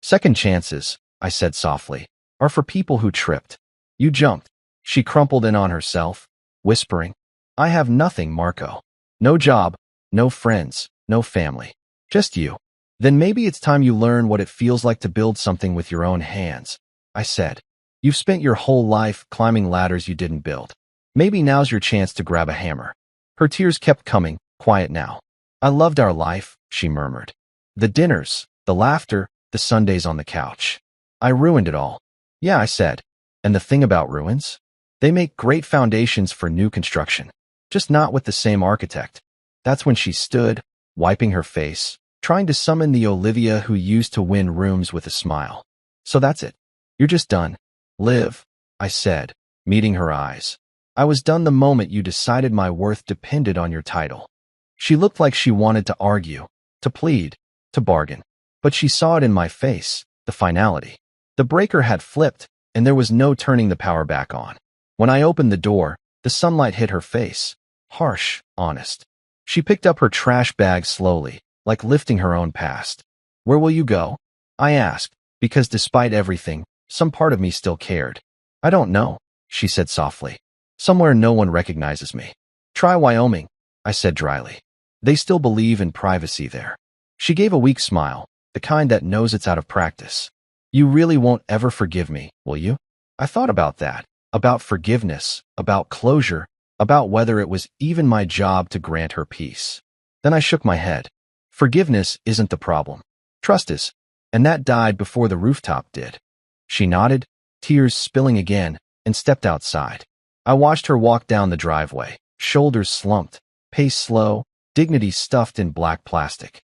S1: Second chances, I said softly, are for people who tripped. You jumped. She crumpled in on herself, whispering, I have nothing, Marco. No job, no friends, no family. Just you. Then maybe it's time you learn what it feels like to build something with your own hands, I said. You've spent your whole life climbing ladders you didn't build. Maybe now's your chance to grab a hammer. Her tears kept coming, quiet now. I loved our life, she murmured. The dinners, the laughter, the Sundays on the couch. I ruined it all. Yeah, I said. And the thing about ruins? They make great foundations for new construction, just not with the same architect. That's when she stood, wiping her face, trying to summon the Olivia who used to win rooms with a smile. So that's it. You're just done. Liv, I said, meeting her eyes. I was done the moment you decided my worth depended on your title. She looked like she wanted to argue, to plead, to bargain. But she saw it in my face, the finality. The breaker had flipped, and there was no turning the power back on. When I opened the door, the sunlight hit her face. Harsh, honest. She picked up her trash bag slowly, like lifting her own past. Where will you go? I asked, because despite everything, some part of me still cared. I don't know, she said softly. Somewhere no one recognizes me. Try Wyoming, I said dryly. They still believe in privacy there. She gave a weak smile, the kind that knows it's out of practice. You really won't ever forgive me, will you? I thought about that, about forgiveness, about closure, about whether it was even my job to grant her peace. Then I shook my head. Forgiveness isn't the problem. Trust is, and that died before the rooftop did. She nodded, tears spilling again, and stepped outside. I watched her walk down the driveway, shoulders slumped, pace slow, dignity stuffed in black plastic.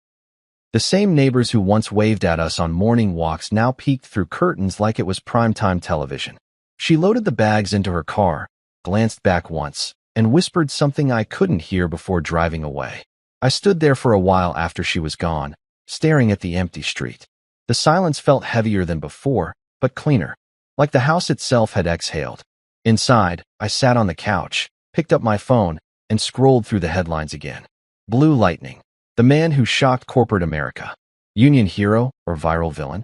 S1: The same neighbors who once waved at us on morning walks now peeked through curtains like it was primetime television. She loaded the bags into her car, glanced back once, and whispered something I couldn't hear before driving away. I stood there for a while after she was gone, staring at the empty street. The silence felt heavier than before, but cleaner, like the house itself had exhaled. Inside, I sat on the couch, picked up my phone, and scrolled through the headlines again. Blue Lightning, the man who shocked corporate America. Union hero or viral villain?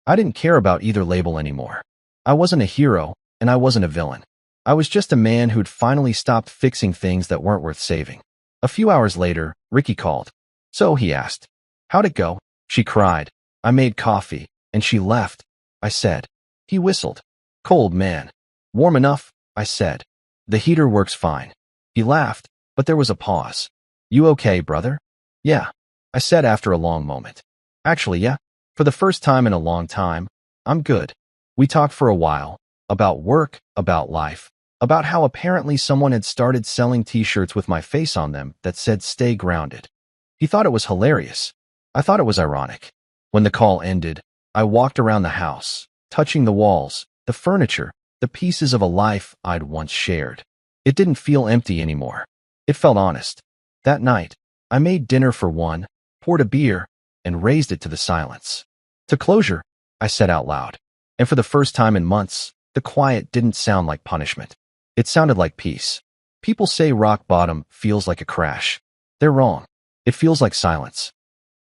S1: I didn't care about either label anymore. I wasn't a hero, and I wasn't a villain. I was just a man who'd finally stopped fixing things that weren't worth saving. A few hours later, Ricky called. So, he asked. How'd it go? She cried. I made coffee, and she left, I said. He whistled. Cold man. Warm enough, I said. The heater works fine. He laughed, but there was a pause. You okay, brother? Yeah, I said after a long moment. Actually, yeah. For the first time in a long time, I'm good. We talked for a while, about work, about life, about how apparently someone had started selling t-shirts with my face on them that said stay grounded. He thought it was hilarious. I thought it was ironic. When the call ended, I walked around the house, touching the walls, the furniture, the pieces of a life I'd once shared. It didn't feel empty anymore. It felt honest. That night, I made dinner for one, poured a beer, and raised it to the silence. To closure, I said out loud. And for the first time in months, the quiet didn't sound like punishment. It sounded like peace. People say rock bottom feels like a crash. They're wrong. It feels like silence.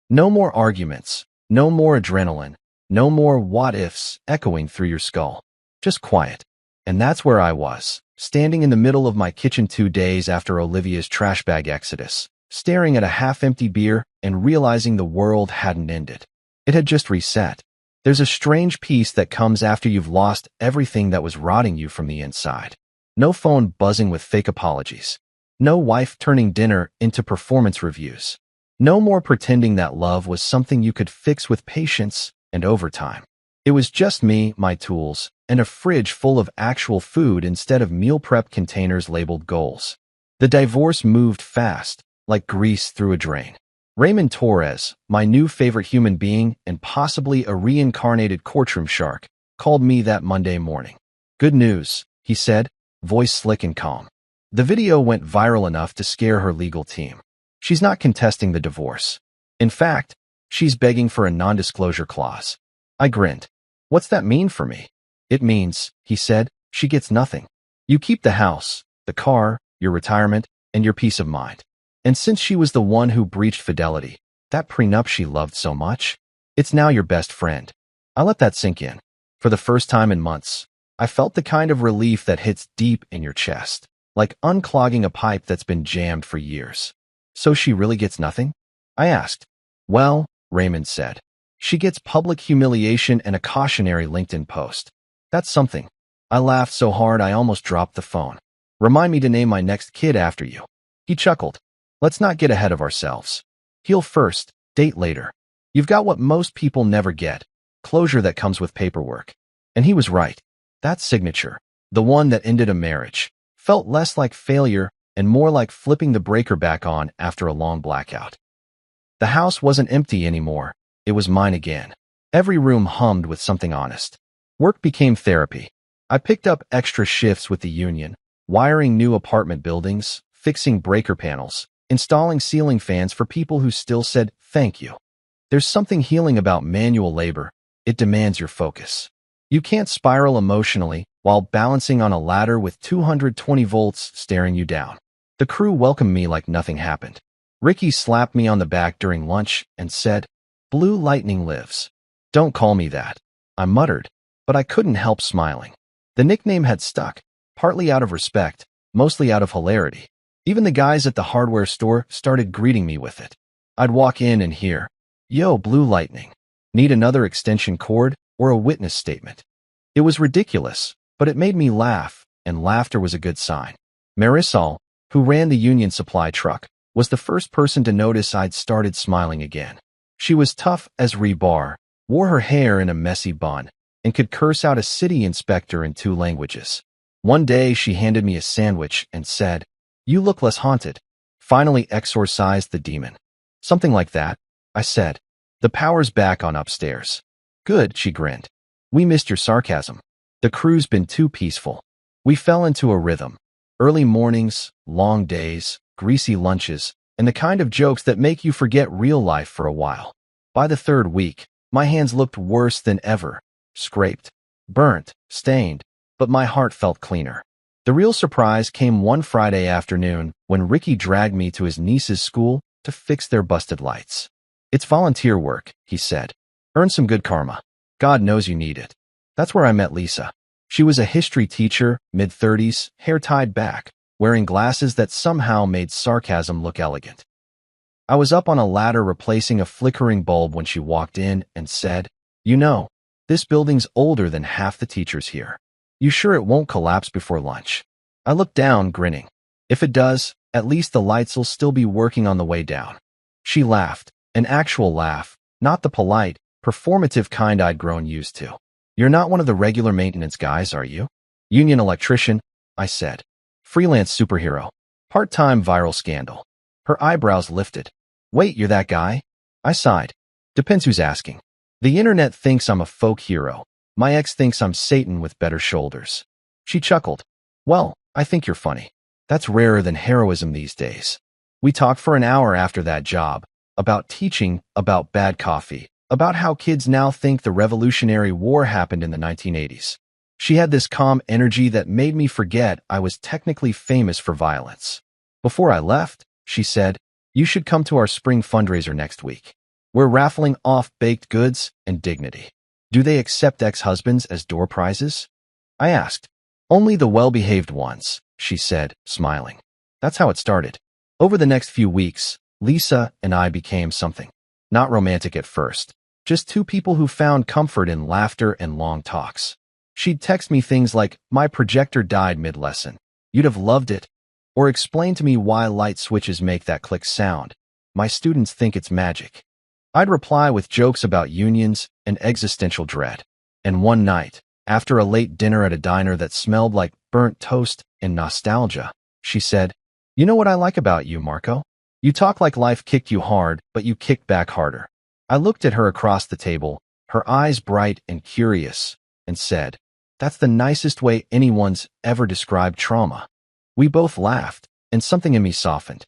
S1: No more arguments, no more adrenaline, no more what-ifs echoing through your skull. Just quiet. And that's where I was, standing in the middle of my kitchen 2 days after Olivia's trash bag exodus, staring at a half-empty beer and realizing the world hadn't ended. It had just reset. There's a strange peace that comes after you've lost everything that was rotting you from the inside. No phone buzzing with fake apologies. No wife turning dinner into performance reviews. No more pretending that love was something you could fix with patience and overtime. It was just me, my tools, and a fridge full of actual food instead of meal prep containers labeled goals. The divorce moved fast, like grease through a drain. Raymond Torres, my new favorite human being and possibly a reincarnated courtroom shark, called me that Monday morning. "Good news," he said, voice slick and calm. The video went viral enough to scare her legal team. She's not contesting the divorce. In fact, she's begging for a non-disclosure clause. I grinned. "What's that mean for me?" "It means," he said, "she gets nothing. You keep the house, the car, your retirement, and your peace of mind. And since she was the one who breached fidelity, that prenup she loved so much, it's now your best friend." I let that sink in. For the first time in months, I felt the kind of relief that hits deep in your chest, like unclogging a pipe that's been jammed for years. "So she really gets nothing?" I asked. "Well," Raymond said, "she gets public humiliation and a cautionary LinkedIn post. That's something." I laughed so hard I almost dropped the phone. "Remind me to name my next kid after you." He chuckled. "Let's not get ahead of ourselves. Heal first, date later. You've got what most people never get, closure that comes with paperwork." And he was right. That signature, the one that ended a marriage, felt less like failure and more like flipping the breaker back on after a long blackout. The house wasn't empty anymore. It was mine again. Every room hummed with something honest. Work became therapy. I picked up extra shifts with the union, wiring new apartment buildings, fixing breaker panels, installing ceiling fans for people who still said thank you. There's something healing about manual labor. It demands your focus. You can't spiral emotionally while balancing on a ladder with 220 volts staring you down. The crew welcomed me like nothing happened. Ricky slapped me on the back during lunch and said, "Blue Lightning lives." "Don't call me that," I muttered, but I couldn't help smiling. The nickname had stuck, partly out of respect, mostly out of hilarity. Even the guys at the hardware store started greeting me with it. I'd walk in and hear, "Yo, Blue Lightning. Need another extension cord or a witness statement?" It was ridiculous, but it made me laugh, and laughter was a good sign. Marisol, who ran the union supply truck, was the first person to notice I'd started smiling again. She was tough as rebar, wore her hair in a messy bun, and could curse out a city inspector in 2 languages. One day she handed me a sandwich and said, "You look less haunted. Finally exorcised the demon." "Something like that," I said. "The power's back on upstairs." "Good," she grinned. "We missed your sarcasm. The crew's been too peaceful." We fell into a rhythm. Early mornings, long days, greasy lunches, and the kind of jokes that make you forget real life for a while. By the 3rd week, my hands looked worse than ever. Scraped, burnt, stained, but my heart felt cleaner. The real surprise came one Friday afternoon when Ricky dragged me to his niece's school to fix their busted lights. "It's volunteer work," he said. "Earn some good karma. God knows you need it." That's where I met Lisa. She was a history teacher, mid-30s, hair tied back, wearing glasses that somehow made sarcasm look elegant. I was up on a ladder replacing a flickering bulb when she walked in and said, "You know, this building's older than half the teachers here. You sure it won't collapse before lunch?" I looked down, grinning. "If it does, at least the lights'll still be working on the way down." She laughed, an actual laugh, not the polite, performative kind I'd grown used to. "You're not one of the regular maintenance guys, are you?" "Union electrician," I said. "Freelance superhero. Part-time viral scandal." Her eyebrows lifted. "Wait, you're that guy?" I sighed. "Depends who's asking. The internet thinks I'm a folk hero. My ex thinks I'm Satan with better shoulders." She chuckled. "Well, I think you're funny. That's rarer than heroism these days." We talked for an hour after that job, about teaching, about bad coffee, about how kids now think the Revolutionary War happened in the 1980s. She had this calm energy that made me forget I was technically famous for violence. Before I left, she said, "You should come to our spring fundraiser next week. We're raffling off baked goods and dignity." "Do they accept ex-husbands as door prizes?" I asked. "Only the well-behaved ones," she said, smiling. That's how it started. Over the next few weeks, Lisa and I became something. Not romantic at first, just 2 people who found comfort in laughter and long talks. She'd text me things like, "My projector died mid-lesson. You'd have loved it." Or explain to me why light switches make that click sound. "My students think it's magic." I'd reply with jokes about unions and existential dread. And one night, After a late dinner at a diner that smelled like burnt toast and nostalgia, she said, "You know what I like about you, Marco? You talk like life kicked you hard, but you kicked back harder." I looked at her across the table, her eyes bright and curious, and said, "That's the nicest way anyone's ever described trauma." We both laughed, and something in me softened.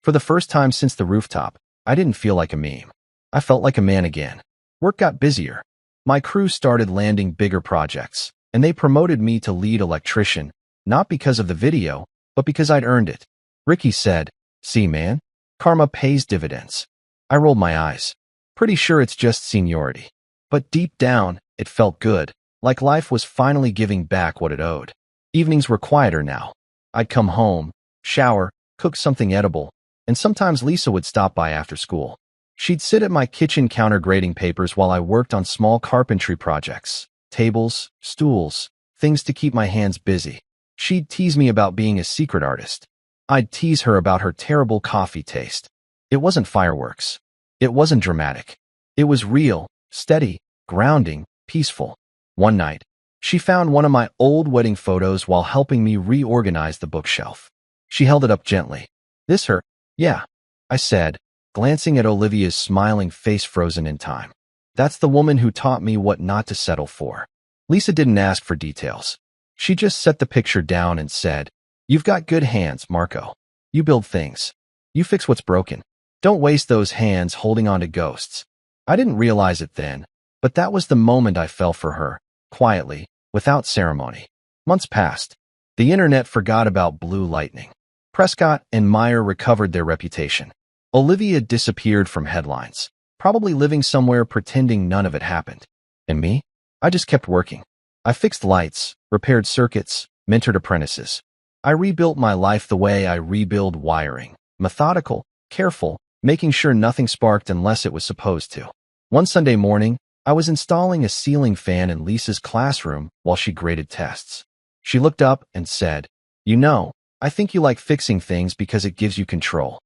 S1: For the first time since the rooftop, I didn't feel like a meme. I felt like a man again. Work got busier. My crew started landing bigger projects, and they promoted me to lead electrician, not because of the video, but because I'd earned it. Ricky said, "See, man, karma pays dividends." I rolled my eyes. Pretty sure it's just seniority. But deep down, it felt good, like life was finally giving back what it owed. Evenings were quieter now. I'd come home, shower, cook something edible, and sometimes Lisa would stop by after school. She'd sit at my kitchen counter grading papers while I worked on small carpentry projects, tables, stools, things to keep my hands busy. She'd tease me about being a secret artist. I'd tease her about her terrible coffee taste. It wasn't fireworks. It wasn't dramatic. It was real, steady, grounding, peaceful. One night, she found one of my old wedding photos while helping me reorganize the bookshelf. She held it up gently. "This her?" "Yeah," I said, glancing at Olivia's smiling face frozen in time. "That's the woman who taught me what not to settle for." Lisa didn't ask for details. She just set the picture down and said, "You've got good hands, Marco. You build things. You fix what's broken. Don't waste those hands holding on to ghosts." I didn't realize it then, but that was the moment I fell for her, quietly, without ceremony. Months passed. The internet forgot about Blue Lightning. Prescott and Meyer recovered their reputation. Olivia disappeared from headlines, probably living somewhere pretending none of it happened. And me? I just kept working. I fixed lights, repaired circuits, mentored apprentices. I rebuilt my life the way I rebuild wiring. Methodical, careful, making sure nothing sparked unless it was supposed to. One Sunday morning, I was installing a ceiling fan in Lisa's classroom while she graded tests. She looked up and said, "You know, I think you like fixing things because it gives you control."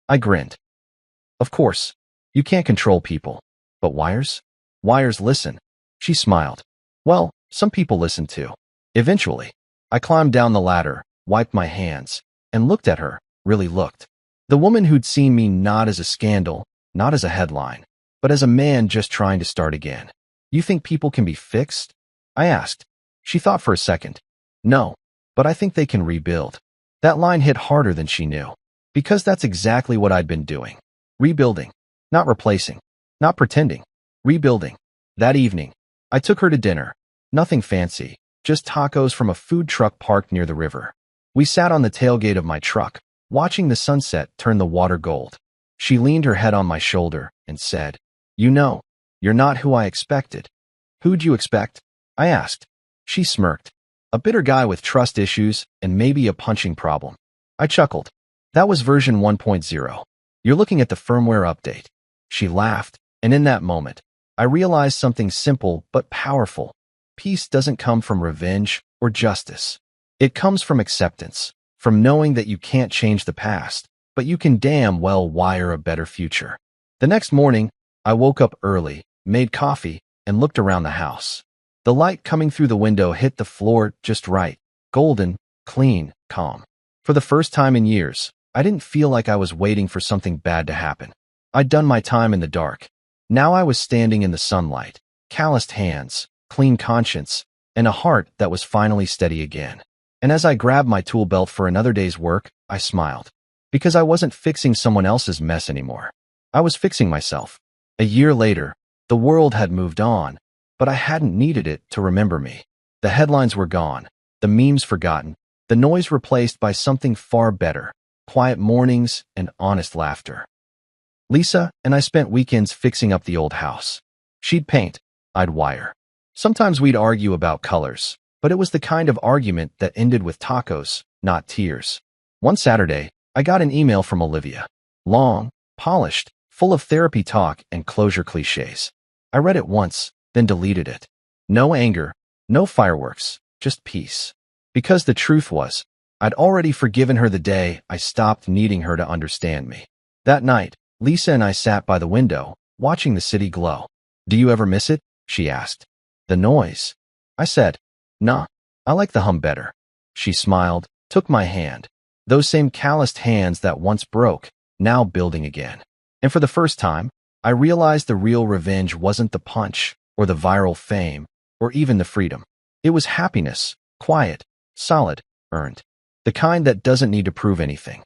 S1: I grinned. "Of course, you can't control people. But wires? Wires listen." She smiled. "Well, some people listen too." Eventually, I climbed down the ladder, wiped my hands, and looked at her, really looked. The woman who'd seen me not as a scandal, not as a headline, but as a man just trying to start again. "You think people can be fixed?" I asked. She thought for a second. "No, but I think they can rebuild." That line hit harder than she knew, because that's exactly what I'd been doing. Rebuilding. Not replacing. Not pretending. Rebuilding. That evening, I took her to dinner. Nothing fancy, just tacos from a food truck parked near the river. We sat on the tailgate of my truck, watching the sunset turn the water gold. She leaned her head on my shoulder and said, "You know, you're not who I expected." "Who'd you expect?" I asked. She smirked. "A bitter guy with trust issues and maybe a punching problem." I chuckled. "That was version 1.0. You're looking at the firmware update." She laughed, and in that moment, I realized something simple but powerful. Peace doesn't come from revenge or justice. It comes from acceptance, from knowing that you can't change the past, but you can damn well wire a better future. The next morning, I woke up early, made coffee, and looked around the house. The light coming through the window hit the floor just right, golden, clean, calm. For the first time in years, I didn't feel like I was waiting for something bad to happen. I'd done my time in the dark. Now I was standing in the sunlight, calloused hands, clean conscience, and a heart that was finally steady again. And as I grabbed my tool belt for another day's work, I smiled. Because I wasn't fixing someone else's mess anymore. I was fixing myself. A year later, the world had moved on, but I hadn't needed it to remember me. The headlines were gone, the memes forgotten, the noise replaced by something far better, quiet mornings and honest laughter. Lisa and I spent weekends fixing up the old house. She'd paint, I'd wire. Sometimes we'd argue about colors, but it was the kind of argument that ended with tacos, not tears. One Saturday, I got an email from Olivia. Long, polished, full of therapy talk and closure cliches. I read it once, then deleted it. No anger, no fireworks, just peace. Because the truth was, I'd already forgiven her the day I stopped needing her to understand me. That night, Lisa and I sat by the window, watching the city glow. "Do you ever miss it?" she asked. "The noise?" I said, "Nah, I like the hum better." She smiled, took my hand. Those same calloused hands that once broke, now building again. And for the first time, I realized the real revenge wasn't the punch, or the viral fame, or even the freedom. It was happiness, quiet, solid, earned. The kind that doesn't need to prove anything.